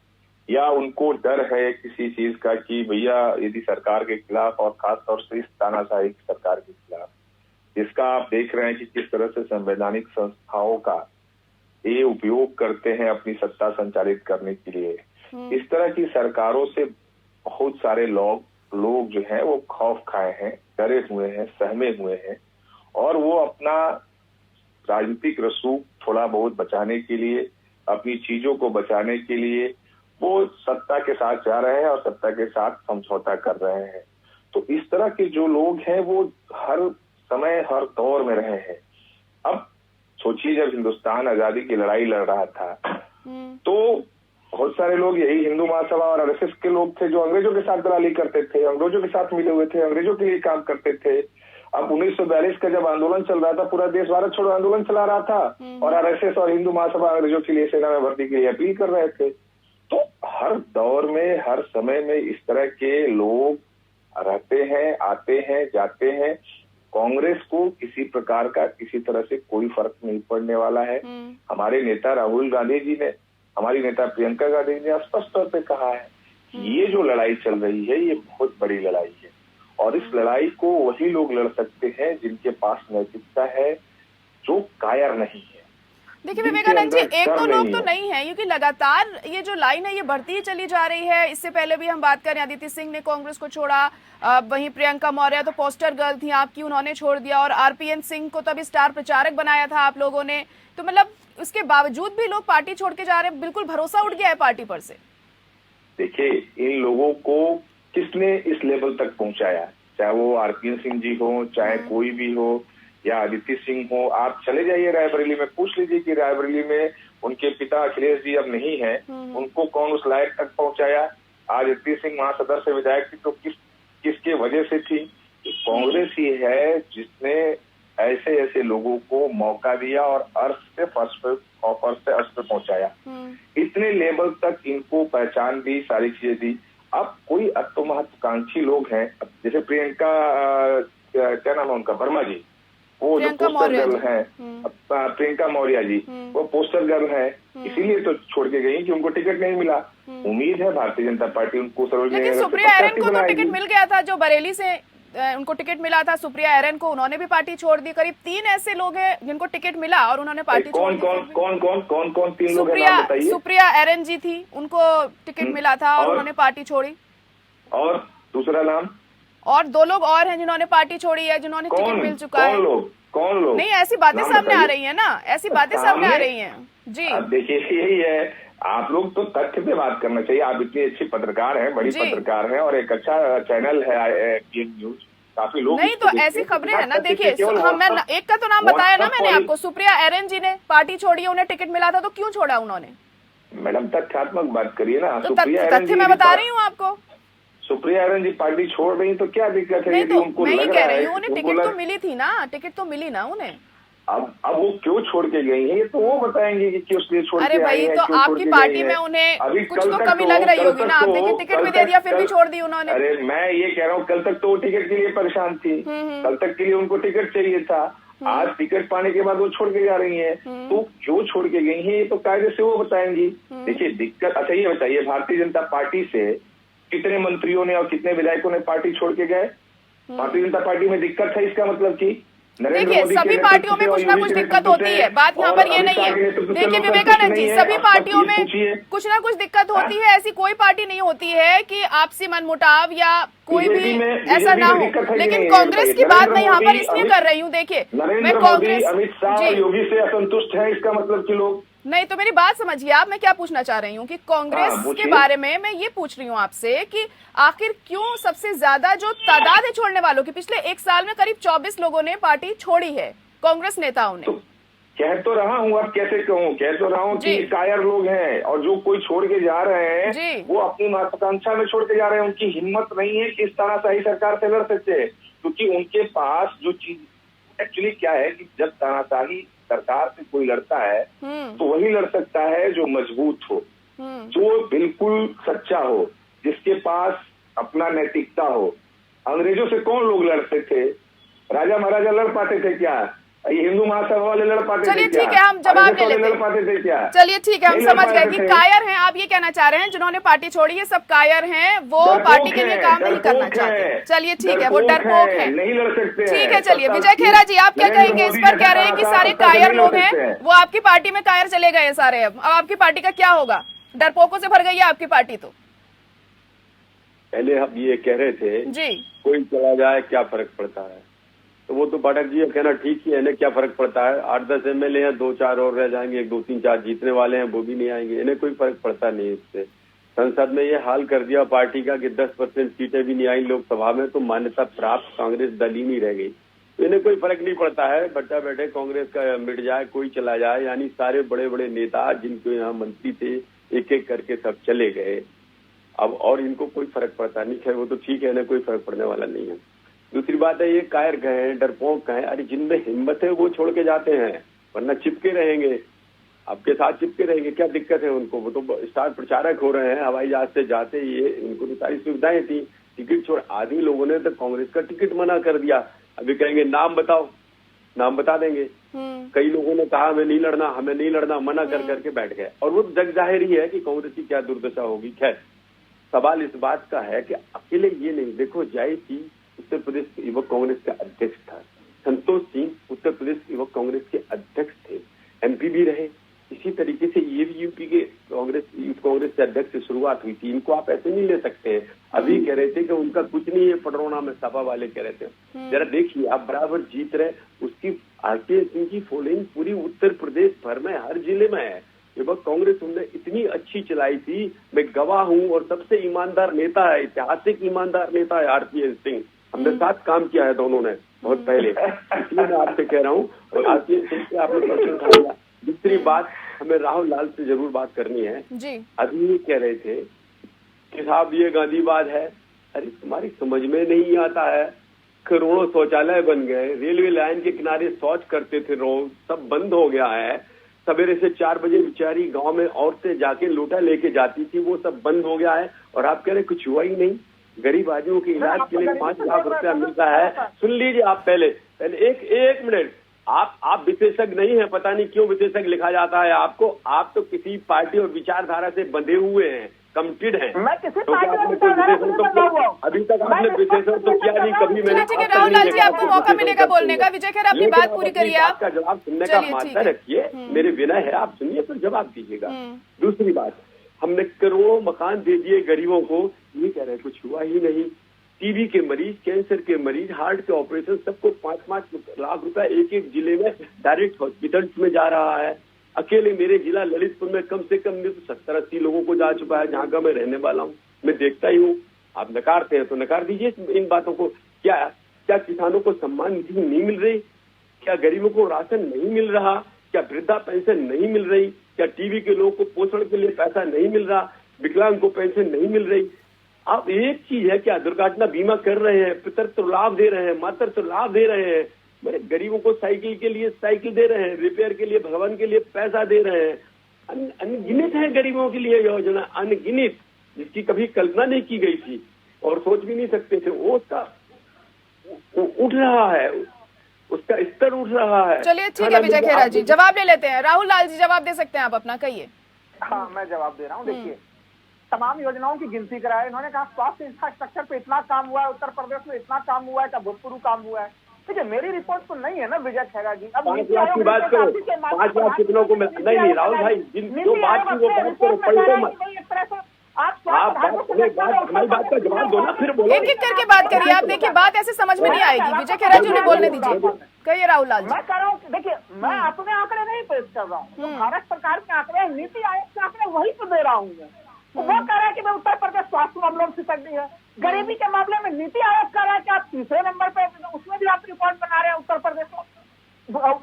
या उनको डर है किसी चीज का कि भैया यदि सरकार के खिलाफ और खासतौर से इस तानाशाही सरकार के खिलाफ, जिसका आप देख रहे हैं कि किस तरह से संवैधानिक संस्थाओं का ये उपयोग करते हैं अपनी सत्ता संचालित करने के लिए, इस तरह की सरकारों से बहुत सारे लोग जो हैं वो खौफ खाए हैं, डरे हुए हैं, सहमे हुए हैं और वो अपना राजनीतिक रसूख थोड़ा बहुत बचाने के लिए, अपनी चीजों को बचाने के लिए वो सत्ता के साथ जा रहे हैं और सत्ता के साथ समझौता कर रहे हैं। तो इस तरह के जो लोग हैं वो हर समय हर दौर में रहे हैं। अब सोचिए, जब हिंदुस्तान आजादी की लड़ाई लड़ रहा था तो बहुत सारे लोग यही हिंदू महासभा और आरएसएस के लोग थे जो अंग्रेजों के साथ दलाली करते थे, अंग्रेजों के साथ मिले हुए थे, अंग्रेजों के लिए काम करते थे। अब 1942 का जब आंदोलन चल रहा था, पूरा देश भारत छोड़ो आंदोलन चला रहा था और आरएसएस और हिंदू महासभा अंग्रेजों के लिए सेना में भर्ती के लिए अपील कर रहे थे। तो हर दौर में, हर समय में इस तरह के लोग रहते हैं, आते हैं, जाते हैं। कांग्रेस को किसी प्रकार का किसी तरह से कोई फर्क नहीं पड़ने वाला है। हमारे नेता राहुल गांधी जी ने, हमारी नेता प्रियंका गांधी जी ने स्पष्ट तौर पे कहा है कि ये जो लड़ाई चल रही है ये बहुत बड़ी लड़ाई है और इस लड़ाई को वही लोग लड़ सकते हैं जिनके पास नैतिकता है, जो कायर नहीं है। देखिए विवेकानंद जी, एक दो लोग तो नहीं है, क्योंकि लगातार ये जो लाइन है ये बढ़ती ही चली जा रही है। इससे पहले भी हम बात करें, अदिति सिंह ने कांग्रेस को छोड़ा, वहीं प्रियंका मौर्य तो पोस्टर गर्ल थी आपकी, उन्होंने छोड़ दिया और आरपीएन सिंह को तभी स्टार प्रचारक बनाया था आप लोगों ने। तो मतलब उसके बावजूद भी लोग पार्टी छोड़ के जा रहे हैं, बिल्कुल भरोसा उठ गया है पार्टी पर से। देखिए, इन लोगों को किसने इस लेवल तक पहुंचाया, चाहे वो आरपीएन सिंह जी हो, चाहे कोई भी हो या अदिति सिंह हो। आप चले जाइए रायबरेली में, पूछ लीजिए कि रायबरेली में उनके पिता अखिलेश जी अब नहीं है, उनको कौन उस लायक तक पहुंचाया। आज अदिति सिंह वहां सदर से विधायक थी तो किसके वजह से थी? कांग्रेस ही है जिसने ऐसे ऐसे लोगों को मौका दिया और अर्श से फर्श पे पहुंचाया। इतने लेवल तक इनको पहचान दी, सारी चीजें दी। अब कोई महत्वाकांक्षी लोग हैं, जैसे प्रियंका, क्या नाम है उनका, वर्मा जी, वो जो पोस्टर गर्ल है, प्रियंका मौर्य जी, वो पोस्टर गर्ल है, इसीलिए तो छोड़ के गई कि उनको टिकट नहीं मिला। उम्मीद है भारतीय जनता पार्टी उनको सुप्रिया एरन को तो टिकट मिल गया था, जो बरेली से उनको टिकट मिला था, सुप्रिया एरन को, उन्होंने भी पार्टी छोड़ दी। करीब 3 ऐसे लोग हैं जिनको टिकट मिला और उन्होंने पार्टी छोड़ दी। कौन 3 लोग हैं? सुप्रिया एरन जी थी, उनको टिकट मिला था और उन्होंने पार्टी छोड़ी। और दूसरा नाम? और 2 लोग और हैं जिन्होंने पार्टी छोड़ी है, जिन्होंने टिकट मिल चुका है। कौन लोग? नहीं, ऐसी बातें सामने आ रही है ना, ऐसी बातें सामने आ रही हैं जी। अब देखिए, यही है, आप लोग तो तथ्य पे बात करना चाहिए। आप इतनी अच्छी पत्रकार हैं, बड़ी पत्रकार हैं और एक अच्छा चैनल है पीएम न्यूज, काफी लोग नहीं तो ऐसी खबरें है ना। देखिए, मैं एक का तो नाम बताया ना मैंने आपको, सुप्रिया एरन जी ने पार्टी छोड़ी है, उन्हें टिकट मिला था, तो क्यों छोड़ा उन्होंने? मैडम तथ्यात्मक बात करिए ना। तो तथ्य मैं बता रही हूँ आपको। सुप्रिया एरन जी पार्टी छोड़ रही तो क्या दिक्कत है? नहीं तो मैं ही कह रही हूँ, उन्हें टिकट तो मिली थी ना, टिकट तो मिली ना उन्हें। अब वो क्यों छोड़ के गई है, ये तो वो बताएंगे कि क्यों इसलिए छोड़ के आई है। अरे भाई, तो आपकी पार्टी में उन्हें कुछ तो कमी लग रही होगी ना। आप देखिए, टिकट भी दे दिया फिर भी छोड़ दी उन्होंने। अरे मैं ये कह रहा हूँ, कल तक तो वो टिकट के लिए परेशान थी, कल तक के लिए उनको टिकट चाहिए था। आज टिकट पाने के बाद वो छोड़ के जा रही है, तो क्यों छोड़ के गई है ये तो कायदे से वो बताएंगी। देखिए दिक्कत, अच्छा ये बताइए, भारतीय जनता पार्टी से कितने मंत्रियों ने और कितने विधायकों ने पार्टी छोड़ के गए? भारतीय जनता पार्टी में दिक्कत है, इसका मतलब की देखिए, सभी पार्टियों में कुछ ना कुछ दिक्कत होती है, बात यहाँ पर ये नहीं है। देखिए विवेकानंद जी, सभी पार्टियों में कुछ ना कुछ दिक्कत होती है, ऐसी कोई पार्टी नहीं होती है कि आपसी मनमुटाव या कोई भी ऐसा ना हो। लेकिन कांग्रेस की बात मैं यहाँ पर इसलिए कर रही हूँ, देखिए मैं कांग्रेस, अमित शाह, योगी से असंतुष्ट है, इसका मतलब कि लोग नहीं। तो मेरी बात समझिए आप, मैं क्या पूछना चाह रही हूँ कि कांग्रेस के बारे में मैं ये पूछ रही हूँ आपसे कि आखिर क्यों सबसे ज्यादा जो तादाद है छोड़ने वालों की, पिछले 1 साल में करीब 24 लोगों ने पार्टी छोड़ी है, कांग्रेस नेताओं ने। कह तो रहा हूँ, अब कैसे कहूँ, कह तो रहा हूँ कि कायर लोग हैं और जो कोई छोड़ के जा रहे हैं वो अपनी महत्वाकांक्षा में छोड़ के जा रहे हैं। उनकी हिम्मत नहीं है कि इस तानाशाही सरकार से लड़ सकते, क्योंकि उनके पास जो चीज एक्चुअली क्या है कि जब तानाशाही सरकार से कोई लड़ता है तो वही लड़ सकता है जो मजबूत हो, जो बिल्कुल सच्चा हो, जिसके पास अपना नैतिकता हो। अंग्रेजों से कौन लोग लड़ते थे? राजा महाराजा लड़ पाते थे क्या? ये हिंदू महासभा वाले लड़ पाते थे? चलिए ठीक है, हम जवाब ले लेते लड़ पाते थे क्या? चलिए ठीक है, हम नहीं समझ लड़ गए पाते कि थे। कायर हैं। आप ये कहना चाह रहे हैं जिन्होंने पार्टी छोड़ी है सब कायर हैं, वो पार्टी के लिए काम नहीं करना चाहते। चलिए ठीक है, वो डरपोक है, नहीं लड़ सकते। ठीक है। चलिए विजय खेरा जी, आप क्या कहेंगे इस पर? कह रहे हैं कि सारे कायर लोग हैं, वो आपकी पार्टी में कायर चले गए हैं सारे। अब आपकी पार्टी का क्या होगा? डरपोकों से भर गई है आपकी पार्टी। तो पहले हम ये कह रहे थे जी, कोई चला जाए क्या फर्क पड़ता है, तो वो तो पाठक जी कहना ठीक ही है, इन्हें क्या फर्क पड़ता है? 8-10 MLA हैं, 2-4 और रह जाएंगे, 1-2-3-4 जीतने वाले हैं, वो भी नहीं आएंगे, इन्हें कोई फर्क पड़ता नहीं इससे। संसद में ये हाल कर दिया पार्टी का कि 10% सीटें भी नहीं आई लोकसभा में, तो मान्यता प्राप्त कांग्रेस दल ही नहीं रह गई। तो इन्हें कोई फर्क नहीं पड़ता है, बट्टा बैठे कांग्रेस का मिट जाए, कोई चला जाए। यानी सारे बड़े बड़े नेता जिनके यहाँ मंत्री थे, एक एक करके सब चले गए अब, और इनको कोई फर्क पड़ता नहीं है। वो तो ठीक है, इन्हें कोई फर्क पड़ने वाला नहीं है। दूसरी बात है, ये कायर कहें, डरपोक कहें, अरे जिनमें हिम्मत है वो छोड़ के जाते हैं, वरना चिपके रहेंगे, आपके साथ चिपके रहेंगे। क्या दिक्कत है उनको? वो तो स्टार प्रचारक हो रहे हैं, हवाई जहाज से जाते ये, इनको तो सारी सुविधाएं थी। टिकट छोड़ आधी लोगों ने तो कांग्रेस का टिकट मना कर दिया। अभी कहेंगे नाम बताओ, नाम बता देंगे। कई लोगों ने कहा हमें नहीं लड़ना, हमें नहीं लड़ना, मना कर करके बैठ गए। और वो जग जाहिर ही है कि कांग्रेस की क्या दुर्दशा होगी। खैर, सवाल इस बात का है कि अकेले ये नहीं, देखो जय सिंह उत्तर प्रदेश युवक कांग्रेस के अध्यक्ष था, संतोष सिंह उत्तर प्रदेश युवक कांग्रेस के अध्यक्ष थे, MP भी रहे। इसी तरीके से ये भी यूपी के कांग्रेस यूथ कांग्रेस के अध्यक्ष से शुरुआत हुई थी। इनको आप ऐसे नहीं ले सकते हैं। अभी कह रहे थे कि उनका कुछ नहीं है, पडरौना में सपा वाले कह रहे थे। जरा देखिए, आप बराबर जीत रहे, उसकी RK सिंह की फॉलोइंग पूरी उत्तर प्रदेश भर में हर जिले में है। युवक कांग्रेस उनने इतनी अच्छी चलाई थी, मैं गवाह हूँ, और सबसे ईमानदार नेता है, ऐतिहासिक ईमानदार नेता है RPN सिंह। हमने साथ काम किया है दोनों ने बहुत पहले, इसलिए मैं आपसे कह रहा हूँ। और RPN सिंह से आपने प्रश्न उठाया। दूसरी बात, हमें राहुल लाल से जरूर बात करनी है जी। अभी ये कह रहे थे कि साहब ये गांधीवाद है। अरे तुम्हारी समझ में नहीं आता है, करोड़ों शौचालय बन गए, रेलवे लाइन के किनारे शौच करते थे रोज, सब बंद हो गया है। सवेरे से 4 बजे बेचारी गांव में औरतें जाके लोटा लेके जाती थी, वो सब बंद हो गया है। और आप कह रहे कुछ हुआ ही नहीं। गरीब आदमियों के इलाज के लिए 5 लाख रुपया मिलता है। सुन लीजिए आप, पहले एक मिनट, आप विशेषज्ञ नहीं है, पता नहीं क्यों विशेषज्ञ लिखा जाता है आपको। आप तो किसी पार्टी और विचारधारा से बंधे हुए हैं, कमिटेड हैं। मैं किसी तो पार्टी और विचारधारा से नहीं बंधा हुआ हूं। अभी तक आपने विशेषण तो किया नहीं कभी। मैंने ठीक है राहुल लाल जी, आपको मौका मिलेगा बोलने का। विजय खेर, अपनी बात पूरी करिए। आपका जवाब सुनने का मात्रा रखिए, मेरे विनय है, आप सुनिए तो जवाब दीजिएगा। दूसरी बात, हमने करोड़ों मकान दे दिए गरीबों को, ये कह रहे कुछ हुआ ही नहीं। TB के मरीज, कैंसर के मरीज, हार्ट के ऑपरेशन, सबको 5-5 लाख रुपया एक जिले में डायरेक्ट हॉस्पिटल्स में जा रहा है। अकेले मेरे जिला ललितपुर में कम से कम 70-80 लोगों को जा चुका है, जहाँ का मैं रहने वाला हूँ। मैं देखता ही हूँ। आप नकारते हैं तो नकार दीजिए इन बातों को। क्या किसानों को सम्मान निधि नहीं मिल रही? क्या गरीबों को राशन नहीं मिल रहा? क्या वृद्धा पेंशन नहीं मिल रही? क्या TB के लोगों को पोषण के लिए पैसा नहीं मिल रहा? विकलांग को पेंशन नहीं मिल रही? आप एक चीज है, क्या दुर्घटना बीमा कर रहे हैं, पितृत्व लाभ दे रहे हैं, मातृत्व लाभ दे रहे हैं, मेरे गरीबों को साइकिल के लिए साइकिल दे रहे हैं, रिपेयर के लिए, भवन के लिए पैसा दे रहे हैं। अनगिनत है गरीबों के लिए योजना, अनगिनत, जिसकी कभी कल्पना नहीं की गई थी और सोच भी नहीं सकते थे। वो उसका उठ रहा है, उसका स्तर उठ रहा है। चलिए ठीक है विजय खेरा जी, जवाब ले लेते हैं। राहुल लाल जी जवाब दे सकते हैं आप अपना, कहिए। हाँ, मैं जवाब दे रहा हूँ। देखिए, तमाम योजनाओं की गिनती कराई। इन्होंने कहा स्वास्थ्य इंफ्रास्ट्रक्चर पे इतना काम हुआ है, उत्तर प्रदेश में इतना काम हुआ है, क्या भूतपूर्व काम हुआ है? ठीक है, मेरी रिपोर्ट तो नहीं है ना विजय खेरा जी। अब 5 लाख की बात करो, 5 लाख कितनों को नहीं राहुल भाई, जो बात की वो बात करो, पलटो मत। हमारी बात का जवाब दो ना, फिर बोलो। एक एक करके बात करिए आप। देखिए, बात ऐसे समझ में नहीं आएगी। विजय खेरा जी ने बोलने दीजिए, कहिए राहुल लाल जी। मैं कह रहा हूँ, देखिए मैं अपने आंकड़े नहीं पेश कर रहा हूँ, तो भारत सरकार के आंकड़े, नीति आयोग के आंकड़े वही तो दे रहा हूँ मैं। वो कह रहा है कि उत्तर प्रदेश स्वास्थ्य मामलों में सिसकती है। गरीबी के मामले में नीति आयोग कह रहा है कि आप 3रे नंबर पे, उसमें भी आप रिकॉर्ड बना रहे हैं उत्तर प्रदेश को,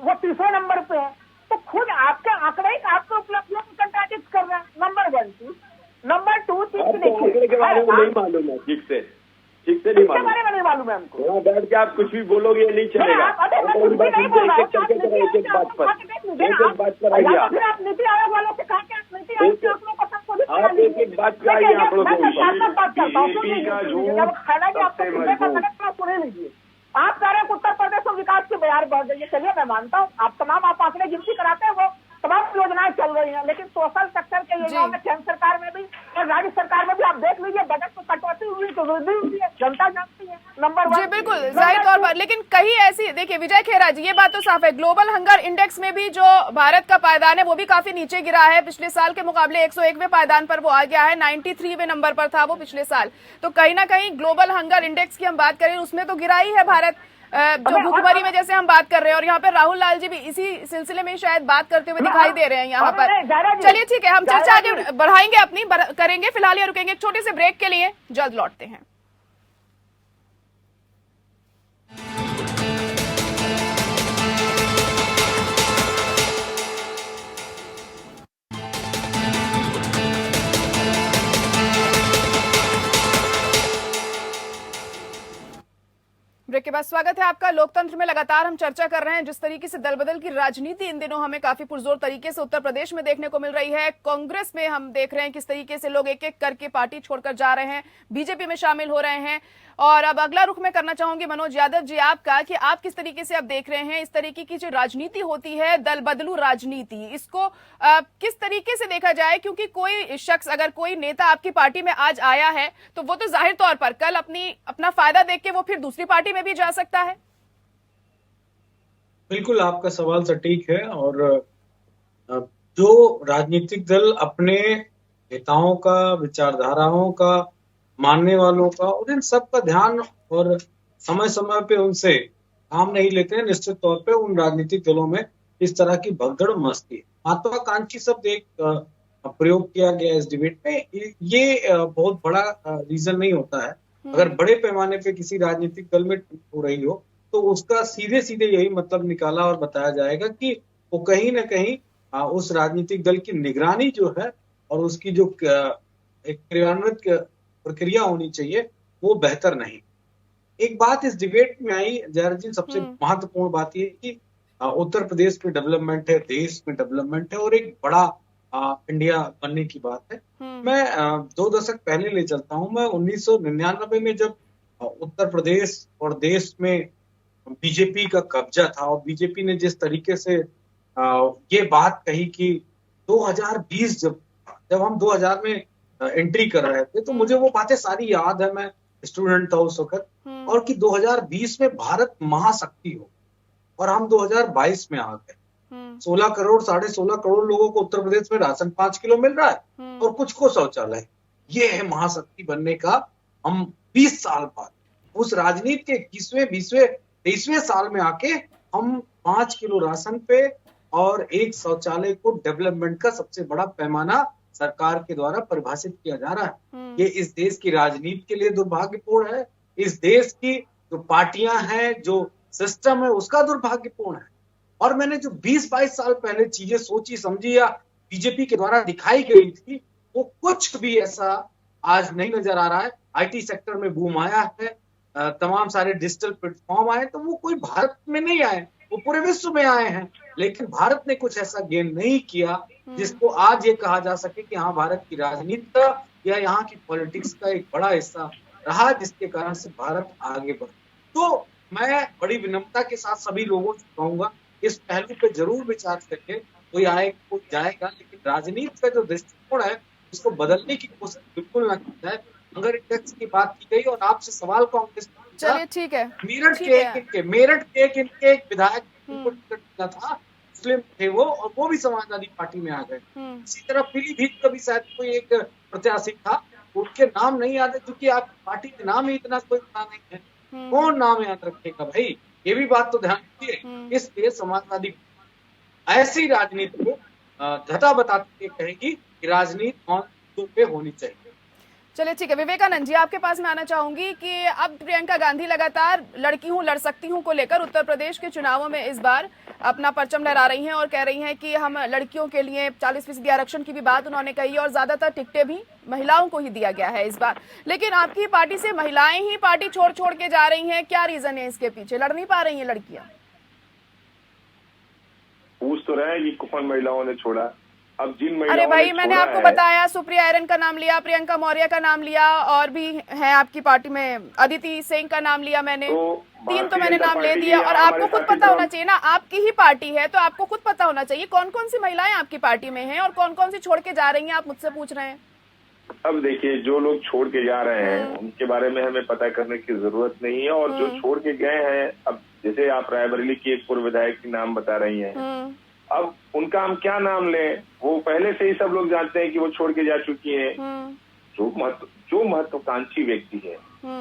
वो 3रे नंबर पे है। तो खुद आपके आंकड़े ही आपके उपलब्धियों को कंट्राडिक्ट कर रहे हैं। नंबर 1 चीज। नंबर 2 चीज आंकड़े के बारे में नहीं मालूम है ठीक से उससे नहीं इसके मालूम। बारे में नहीं मालूम है हमको। वहाँ बैठ के आप कुछ भी बोलोगे नहीं चलेगा। अरे मैं कुछ भी नहीं बोल रहा हूँ, आप एक एक बात पर आइए आप। फिर आप नीति आयोग वालों से कहा कि आप नीति आयोग के आंकड़ों को संशोधित करा आप एक एक बात पे आइए आंकड़ों के ऊपर। बात करता हूँ, बीजेपी का जब हालांकि आपको सुनने का मैंने थोड़ा सुने लीजिए। आप कह रहे हैं उत्तर प्रदेश में विकास की बयार बढ़ गई है, चलिए मैं मानता हूँ, आप तमाम आप आंकड़े गिनती कराते हैं, वो तमाम योजनाएं चल रही हैं, लेकिन सोशल सेक्टर के योजनाओं में केंद्र सरकार में भी और राज्य सरकार में भी आप देख लीजिए, बजट में कटौती हुई तो वृद्धि हुई है, जनता जानती है। नंबर वन जी बिल्कुल, जाहिर तौर पर। लेकिन कहीं ऐसी, देखिए विजय खेरा जी, ये बात तो साफ है, ग्लोबल हंगर इंडेक्स में भी जो भारत का पायदान है वो भी काफी नीचे गिरा है। पिछले साल के मुकाबले 101वें पायदान पर वो आ गया है, 93वें नंबर पर था वो पिछले साल। तो कहीं ना कहीं ग्लोबल हंगर इंडेक्स की हम बात करें, उसमें तो गिरा ही है भारत, जो भुखमरी में जैसे हम बात कर रहे हैं। और यहाँ पर राहुल लाल जी भी इसी सिलसिले में शायद बात करते हुए दिखाई दे रहे हैं यहाँ पर। चलिए ठीक है, हम चर्चा आगे बढ़ाएंगे अपनी, करेंगे। फिलहाल ये रुकेंगे एक छोटे से ब्रेक के लिए, जल्द लौटते हैं। ब्रेक के बाद स्वागत है आपका। लोकतंत्र में लगातार हम चर्चा कर रहे हैं जिस तरीके से दल बदल की राजनीति इन दिनों हमें काफी पुरजोर तरीके से उत्तर प्रदेश में देखने को मिल रही है। कांग्रेस में हम देख रहे हैं किस तरीके से लोग एक एक करके पार्टी छोड़कर जा रहे हैं, बीजेपी में शामिल हो रहे हैं। और अब अगला रुख मैं करना चाहूंगी मनोज यादव जी आपका, कि आप किस तरीके से अब देख रहे हैं इस तरीके की जो राजनीति होती है, दल बदलू राजनीति, इसको किस तरीके से देखा जाए? क्योंकि कोई शख्स, अगर कोई नेता आपकी पार्टी में आज आया है तो वो तो जाहिर तौर पर कल अपना फायदा देख के वो फिर दूसरी पार्टी में भी जा सकता है। बिल्कुल, आपका सवाल सटीक है। और जो राजनीतिक दल अपने नेताओं का, विचारधाराओं का, मानने वालों का और इन सब का ध्यान और समय समय पे उनसे काम नहीं लेते हैं, निश्चित तौर पे उन राजनीतिक दलों में इस तरह की भगदड़ मचती है। महत्वाकांक्षी शब्द एक प्रयोग किया गया इस डिबेट में, ये बहुत बड़ा रीजन नहीं होता है। अगर बड़े पैमाने पे किसी राजनीतिक दल में हो रही हो तो उसका सीधे सीधे यही मतलब निकाला और बताया जाएगा कि वो कहीं ना कहीं उस राजनीतिक दल की निगरानी जो है और उसकी जो एक क्रियान्वित प्रक्रिया होनी चाहिए वो बेहतर नहीं। एक बात इस डिबेट में आई जयराज जी, सबसे महत्वपूर्ण बात ये कि उत्तर प्रदेश में डेवलपमेंट है, देश में डेवलपमेंट है और एक बड़ा इंडिया बनने की बात है। मैं 2 दशक पहले ले चलता हूं। मैं 1999 में जब उत्तर प्रदेश और देश में बीजेपी का कब्जा था और बीजेपी ने जिस तरीके से ये बात कही कि 2020 जब हम 2000 में एंट्री कर रहे थे तो मुझे वो बातें सारी याद है, मैं स्टूडेंट था उस वक्त, और कि 2020 में भारत महाशक्ति हो, और हम 2022 में आ गए। 16 करोड़ 16.5 करोड़ लोगों को उत्तर प्रदेश में राशन 5 किलो मिल रहा है और कुछ को शौचालय। ये है महाशक्ति बनने का। हम 20 साल बाद उस राजनीति के 21वें 20वें 23वें साल में आके हम 5 किलो राशन पे और एक शौचालय को डेवलपमेंट का सबसे बड़ा पैमाना सरकार के द्वारा परिभाषित किया जा रहा है। ये इस देश की राजनीति के लिए दुर्भाग्यपूर्ण है, इस देश की जो पार्टियां हैं, जो सिस्टम है उसका दुर्भाग्यपूर्ण है। और मैंने जो 20-22 साल पहले चीजें सोची समझी या बीजेपी के द्वारा दिखाई गई थी, वो कुछ भी ऐसा आज नहीं नजर आ रहा है। आईटी सेक्टर में बूम आया है, तमाम सारे डिजिटल प्लेटफॉर्म आए, तो वो कोई भारत में नहीं आए, वो पूरे विश्व में आए हैं। लेकिन भारत ने कुछ ऐसा गेन नहीं किया जिसको आज ये कहा जा सके कि हाँ, भारत की राजनीति का या यहाँ की पॉलिटिक्स का एक बड़ा हिस्सा रहा जिसके कारण से भारत आगे बढ़ा। तो मैं बड़ी विनम्रता के साथ सभी लोगों से कहूंगा, इस पहलू पे जरूर विचार करके कोई आए कोई जाएगा, लेकिन राजनीति का जो दृष्टिकोण है उसको बदलने की कोशिश बिल्कुल ना की जाए। हंगर इंडेक्स की बात की गई और आपसे सवाल कांग्रेस, चलिए ठीक है, मेरठ के एक विधायक था, मुस्लिम थे वो, और वो भी समाजवादी पार्टी में आ गए। इसी तरह पीलीभीत का भी शायद कोई एक प्रत्याशी था, उनके नाम नहीं याद है क्योंकि आप पार्टी के नाम ही इतना कोई पता नहीं है, कौन नाम याद रखेगा भाई? ये भी बात तो ध्यान रखिए। इसलिए समाजवादी ऐसी राजनीति को धता बताते कहेगी कि राजनीति पे होनी चाहिए। चलिए ठीक है, विवेकानंद जी आपके पास मैं आना चाहूंगी कि अब प्रियंका गांधी लगातार लड़की हूं लड़ सकती हूं को लेकर उत्तर प्रदेश के चुनावों में इस बार अपना परचम लहरा रही हैं और कह रही हैं कि हम लड़कियों के लिए 40% आरक्षण की भी बात उन्होंने कही है और ज्यादातर टिकटें भी महिलाओं को ही दिया गया है इस बार। लेकिन आपकी पार्टी से महिलाएं ही पार्टी छोड़ छोड़ के जा रही हैं, क्या रीजन है इसके पीछे? लड़ नहीं पा रही हैं लड़कियां? पूछ तो रहे हैं कि कौन महिलाओं ने छोड़ा। अब जिन महिलाओं अरे भाई, मैंने आपको है, बताया, सुप्रिया आयरन का नाम लिया, प्रियंका मौर्य का नाम लिया, और भी है आपकी पार्टी में अदिति सिंह का नाम लिया मैंने, तीन तो मैंने नाम ले दिया। और आपको खुद पता होना चाहिए ना, आपकी ही पार्टी है तो आपको खुद पता होना चाहिए कौन कौन सी महिलाएं आपकी पार्टी में हैं और कौन कौन सी छोड़ के जा रही हैं। आप मुझसे पूछ रहे हैं। अब देखिए, जो लोग छोड़ के जा रहे हैं उनके बारे में हमें पता करने की जरूरत नहीं है, और जो छोड़ के गए हैं, अब जैसे आप रायबरेली की एक पूर्व विधायक की नाम बता रही हैं, अब उनका हम क्या नाम लें? वो पहले से ही सब लोग जानते हैं कि वो छोड़ के जा चुकी हैं। जो महत्वाकांक्षी व्यक्ति है,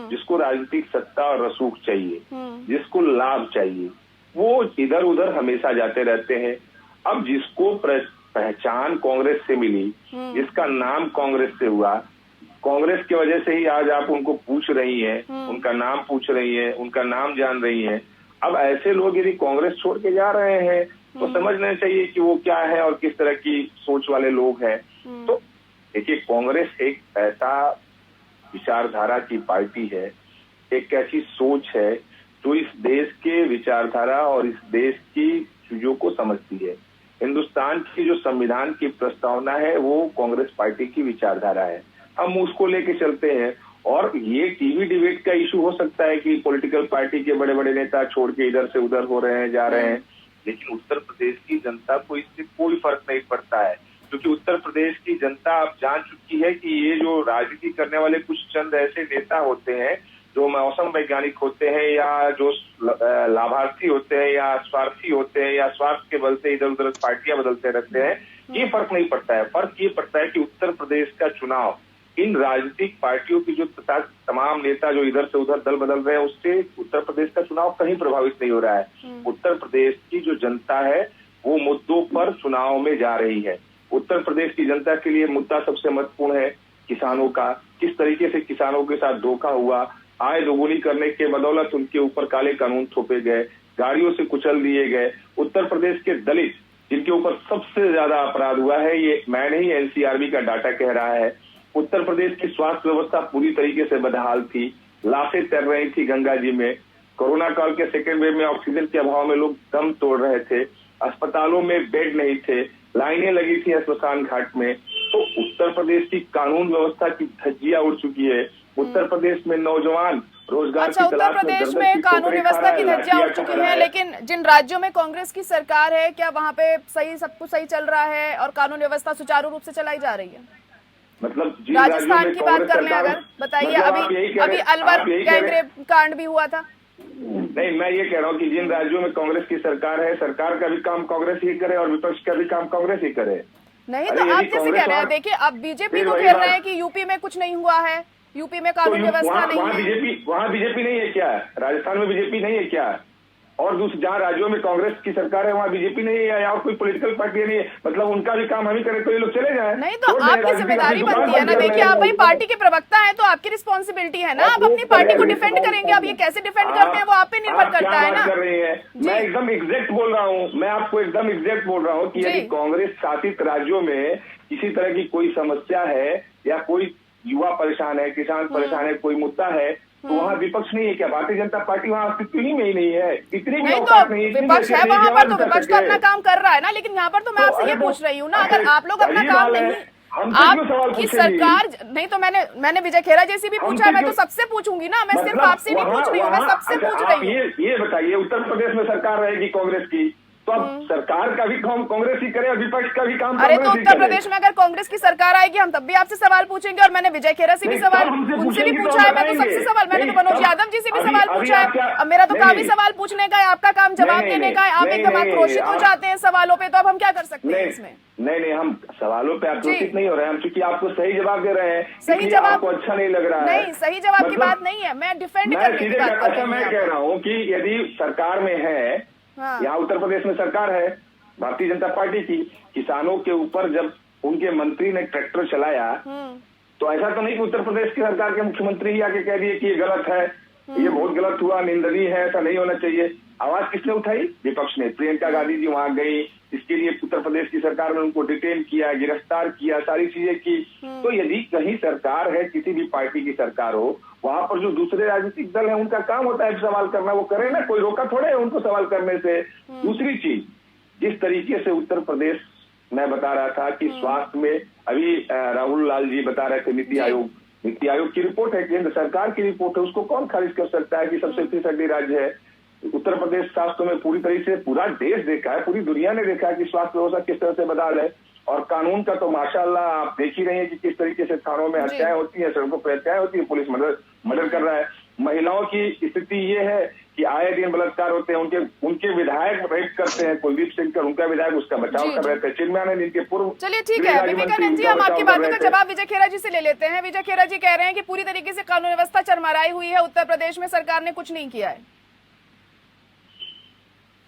जिसको राजनीतिक सत्ता और रसूख चाहिए, जिसको लाभ चाहिए, वो इधर उधर हमेशा जाते रहते हैं। अब जिसको पहचान कांग्रेस से मिली, जिसका नाम कांग्रेस से हुआ, कांग्रेस की वजह से ही आज आप उनको पूछ रही हैं, उनका नाम पूछ रही हैं, उनका नाम जान रही हैं। अब ऐसे लोग यदि कांग्रेस छोड़ के जा रहे हैं तो समझना चाहिए कि वो क्या है और किस तरह की सोच वाले लोग हैं। तो देखिए, कांग्रेस एक ऐसा विचारधारा की पार्टी है, एक ऐसी सोच है जो इस देश के विचारधारा और इस देश की चीजों को समझती है। हिंदुस्तान की जो संविधान की प्रस्तावना है वो कांग्रेस पार्टी की विचारधारा है। हम उसको लेके चलते हैं, और ये टीवी डिबेट का इशू हो सकता है कि पॉलिटिकल पार्टी के बड़े बड़े नेता छोड़ के इधर से उधर हो रहे हैं, जा रहे हैं, लेकिन उत्तर प्रदेश की जनता को इससे कोई फर्क नहीं पड़ता है, क्योंकि उत्तर प्रदेश की जनता अब जान चुकी है कि ये जो राजनीति करने वाले कुछ चंद ऐसे नेता होते हैं जो मौसम वैज्ञानिक होते हैं, या जो लाभार्थी होते हैं, या स्वार्थी होते हैं, या स्वार्थ के बल से इधर उधर पार्टियां बदलते रहते हैं, ये फर्क नहीं पड़ता है। फर्क ये पड़ता है कि उत्तर प्रदेश का चुनाव इन राजनीतिक पार्टियों की जो तमाम नेता जो इधर से उधर दल बदल रहे हैं, उससे उत्तर प्रदेश का चुनाव कहीं प्रभावित नहीं हो रहा है। उत्तर प्रदेश की जो जनता है वो मुद्दों पर चुनाव में जा रही है। उत्तर प्रदेश की जनता के लिए मुद्दा सबसे महत्वपूर्ण है किसानों का। किस तरीके से किसानों के साथ धोखा हुआ, आय दोगुनी करने के बदौलत उनके ऊपर काले कानून थोपे गए, गाड़ियों से कुचल दिए गए। उत्तर प्रदेश के दलित जिनके ऊपर सबसे ज्यादा अपराध हुआ है, ये मैं नहीं, एनसीआरबी का डाटा कह रहा है। उत्तर प्रदेश की स्वास्थ्य व्यवस्था पूरी तरीके से बदहाल थी, लाशें तैर रही थी गंगा जी में। कोरोना काल के सेकेंड वेव में ऑक्सीजन के अभाव में लोग दम तोड़ रहे थे, अस्पतालों में बेड नहीं थे, लाइनें लगी थी श्मशान घाट में। तो उत्तर प्रदेश की कानून व्यवस्था की धज्जियां उड़ चुकी है। उत्तर प्रदेश में नौजवान रोजगार की उत्तर तलाश प्रदेश में कानून व्यवस्था की धज्जियां उड़ चुकी है, लेकिन जिन राज्यों में कांग्रेस की सरकार है, क्या वहां पे सही सब कुछ सही चल रहा है और कानून व्यवस्था सुचारू रूप से चलाई जा रही है? मतलब राजस्थान की बात कर लें अगर, बताइए। अभी अलवर गैंगरेप कांड भी हुआ था। नहीं, मैं ये कह रहा हूँ कि जिन राज्यों में कांग्रेस की सरकार है, सरकार का भी काम कांग्रेस ही करे और विपक्ष का भी काम कांग्रेस ही करे। नहीं तो आप जैसे कह रहे हैं, देखिए अब बीजेपी को घेर रहे हैं कि यूपी में कुछ नहीं हुआ है, यूपी में कानून व्यवस्था नहीं है। वहाँ बीजेपी नहीं है क्या? राजस्थान में बीजेपी नहीं है क्या? और दूसरे जहाँ राज्यों में कांग्रेस की सरकार है वहाँ बीजेपी नहीं है, या और कोई पॉलिटिकल पार्टी नहीं है, मतलब उनका भी काम हम ही करें तो ये लोग चले जाए? नहीं तो आपकी जिम्मेदारी बनती है ना। देखिए, आप भाई पार्टी के प्रवक्ता हैं तो आपकी रिस्पॉन्सिबिलिटी है ना, आप अपनी पार्टी को डिफेंड करेंगे। अब ये कैसे डिफेंड करते हैं वो आप पे निर्भर करता है ना। कर रही है, मैं एकदम एग्जैक्ट बोल रहा हूँ, मैं आपको एकदम एग्जैक्ट बोल रहा हूँ कि यदि कांग्रेस शासित राज्यों में किसी तरह की कोई समस्या है, या कोई युवा परेशान है, किसान परेशान है, कोई मुद्दा है, तो वहाँ विपक्ष नहीं है क्या? भारतीय जनता पार्टी वहाँ अस्तित्व ही में ही नहीं है। इतनी भी औकात नहीं है। विपक्ष है वहाँ पर, तो विपक्ष तो अपना काम कर रहा है ना। लेकिन यहाँ पर तो मैं आपसे ये पूछ रही हूँ ना, अगर आप लोग अपना काम नहीं, आपकी सरकार नहीं, तो मैंने विजय खेरा जैसी भी पूछा है, मैं तो सबसे पूछूंगी ना। मैं सिर्फ आपसे नहीं पूछ रही हूँ, मैं सबसे पूछ रही हूँ। ये बताइए, उत्तर प्रदेश में सरकार रहेगी कांग्रेस की, तो अब सरकार का भी काम कांग्रेस ही करे और विपक्ष का भी काम अरे तो उत्तर प्रदेश में अगर कांग्रेस की सरकार आएगी हम तब भी आपसे सवाल पूछेंगे। और मैंने विजय खेरा से भी सवाल उनसे भी पूछा है, मैं तो सबसे सवाल, मैंने तो मनोज यादव जी से भी सवाल पूछा है। अब मेरा तो काम ही सवाल पूछने का है, आपका काम जवाब देने का है। आप एकदम आक्रोशित हो जाते हैं सवालों पे, तो अब हम क्या कर सकते हैं इसमें? नहीं, हम सवालों पे आक्रोशित नहीं हो रहे हैं, हम क्योंकि आपको सही जवाब दे रहे हैं। सही जवाब आपको अच्छा नहीं लग रहा है? नहीं, सही जवाब की बात नहीं है, मैं डिफेंड करने की बात कर रही हूँ। मैं कह रहा हूँ कि यदि सरकार में है, यहाँ उत्तर प्रदेश में सरकार है भारतीय जनता पार्टी की, किसानों के ऊपर जब उनके मंत्री ने ट्रैक्टर चलाया तो ऐसा तो नहीं कि उत्तर प्रदेश की सरकार के मुख्यमंत्री ही आके कह दिए कि ये गलत है, ये बहुत गलत हुआ, निंदनीय है, ऐसा नहीं होना चाहिए। आवाज किसने उठाई? विपक्ष ने। प्रियंका गांधी जी वहां गई, इसके लिए उत्तर प्रदेश की सरकार ने उनको डिटेन किया, गिरफ्तार किया, सारी चीजें की। तो यदि कहीं सरकार है, किसी भी पार्टी की सरकार हो, वहां पर जो दूसरे राजनीतिक दल है उनका काम होता है सवाल करना, वो करे ना, कोई रोका थोड़े है उनको सवाल करने से। दूसरी चीज, जिस तरीके से उत्तर प्रदेश मैं बता रहा था कि स्वास्थ्य में अभी राहुल लाल जी बता रहे थे, नीति आयोग की रिपोर्ट है, केंद्र सरकार की रिपोर्ट है, उसको कौन खारिज कर सकता है कि सबसे पिछड़ी राज्य है। उत्तर प्रदेश स्वास्थ्य में पूरी तरीके से पूरा देश देखा है, पूरी दुनिया ने देखा है कि स्वास्थ्य व्यवस्था किस तरह से बदहाल है। और कानून का तो माशाअल्लाह आप देख ही रहे हैं कि किस तरीके से थानों में हत्याएं होती है, सड़कों पर हत्याएं होती है, पुलिस मर्डर कर रहा है। महिलाओं की स्थिति ये है कि आए दिन बलात्कार होते हैं, उनके विधायक रेप करते हैं, कुलदीप सिंह उनका विधायक उसका बचाव कर रहे थे, चिन्मयानंद इनके पूर्व। चलिए ठीक है विवेकानंद जी, हम आपकी बातों का जवाब विजय खेरा जी से ले लेते हैं। विजय खेरा जी कह रहे हैं कि पूरी तरीके से कानून व्यवस्था चरमराई हुई है, उत्तर प्रदेश में सरकार ने कुछ नहीं किया है।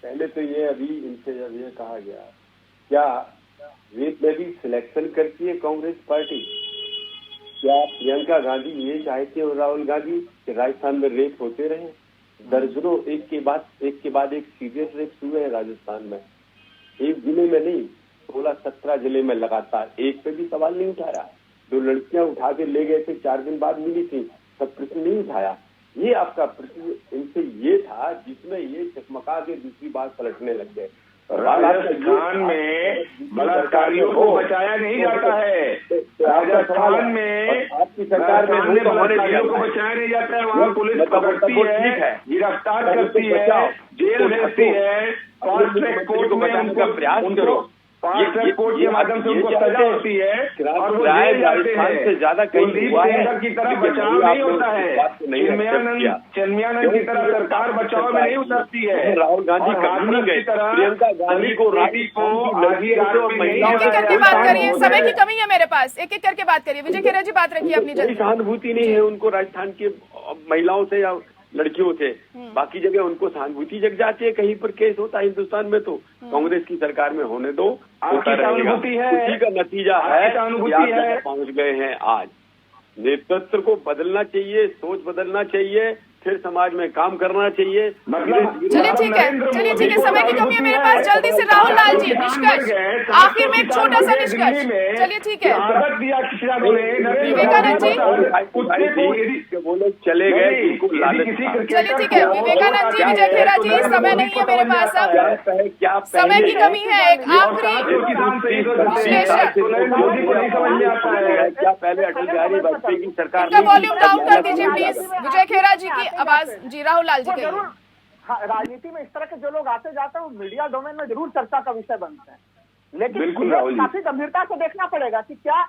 पहले तो ये अभी इनसे जब ये कहा गया, क्या रेप में भी सिलेक्शन करती है कांग्रेस पार्टी? क्या प्रियंका गांधी ये चाहती है और राहुल गांधी कि राजस्थान में रेप होते रहे? दर्जनों एक के बाद एक सीरियस रेप हुए हैं राजस्थान में, एक जिले में नहीं, 16-17 जिले में लगातार। एक पे भी सवाल नहीं उठाया। जो लड़कियां उठा के ले गए थे 4 दिन बाद मिली थी, सब प्रश्न नहीं उठाया। ये आपका प्रश्न इनसे ये था जिसमें ये चकमका के दूसरी बात पलटने लग गए। राजस्थान में बलात्कारियों को बचाया नहीं जाता है, राजस्थान में आपकी सरकार में बलात्कारियों को बचाया नहीं जाता है। वहाँ पुलिस पकड़ती है, गिरफ्तार करती है, जेल भेजती है, फास्ट ट्रैक कोर्ट में उनका प्रयास करो, फास्ट ट्रैक कोर्ट के माध्यम से उनको सजा होती है और वो जेल जाते हैं। से ज्यादा कहीं हुआ है की तरह बचाव नहीं होता है, चिन्मयानंद की तरह सरकार बचाव में नहीं उतरती है। राहुल गांधी कभी गई, प्रियंका गांधी को एक करके बात करिए, समय की कमी है मेरे पास, एक एक करके बात करिए। विजय खेरा जी बात रखिए अपनी। कोई सहानुभूति नहीं है उनको राजस्थान के महिलाओं से या लड़कियों से। बाकी जगह उनको सहानुभूति जग जाती है, कहीं पर केस होता है हिंदुस्तान में तो कांग्रेस की सरकार में होने दो, होता रहेगा। उसी का नतीजा है कि आप पहुंच गए हैं। आज नेतृत्व को बदलना चाहिए, सोच बदलना चाहिए, फिर समाज में काम करना चाहिए। चलिए ठीक है, समय की कमी है मेरे पास। जल्दी से राहुल लाल जी निष्कर्ष, आखिर में एक छोटा सा निष्कर्ष। चलिए ठीक है विवेकानंद जी, बोले चले गए, चलिए ठीक है विवेकानंद जी, विजय खेरा जी, समय नहीं है मेरे पास अब, क्या समय की कमी है। एक आखिरी विश्लेषण, क्या पहले अटल बिहारी वाजपेयी की सरकार का वॉल्यूम डाउन कर दीजिए प्लीज। विजय खेरा जी की आवाज जी, राहुल लाल जी जरूर। हाँ, राजनीति में इस तरह के जो लोग आते जाते हैं वो मीडिया डोमेन में जरूर चर्चा का विषय बनते हैं, लेकिन काफी गंभीरता से देखना पड़ेगा कि क्या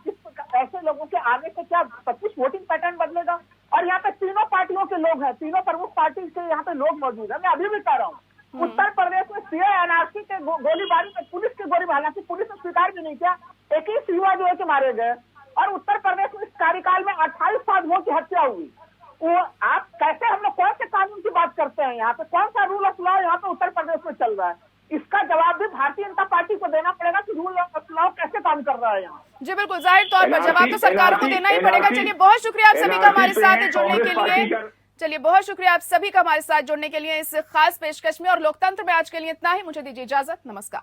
ऐसे लोगों के आने से क्या 25 वोटिंग पैटर्न बदलेगा। और यहाँ पे तीनों पार्टियों के लोग हैं, तीनों प्रमुख पार्टी के यहाँ पे लोग मौजूद है। मैं अभी भी कह रहा हूँ, उत्तर प्रदेश में सीए एनआरसी के गोलीबारी में पुलिस की गोली, हालांकि पुलिस ने स्वीकार भी नहीं किया, 21 युवा जो है कि मारे गए। और उत्तर प्रदेश में इस कार्यकाल में 28 साधुओं की हत्या हुई। वो आप कैसे, हम लोग कौन से कानून की बात करते हैं यहाँ पे, कौन सा रूल ऑफ लॉ यहाँ पे उत्तर प्रदेश में चल रहा है? इसका जवाब भी भारतीय जनता पार्टी को देना पड़ेगा कि रूल ऑफ लॉ कैसे काम कर रहा है यहाँ। जी बिल्कुल, जाहिर तौर पर जवाब तो सरकारों को देना ही पड़ेगा। चलिए बहुत शुक्रिया आप सभी का हमारे साथ जुड़ने के लिए। चलिए बहुत शुक्रिया आप सभी का हमारे साथ जुड़ने के लिए इस खास पेशकश में। और लोकतंत्र में आज के लिए इतना ही, मुझे दीजिए इजाजत, नमस्कार।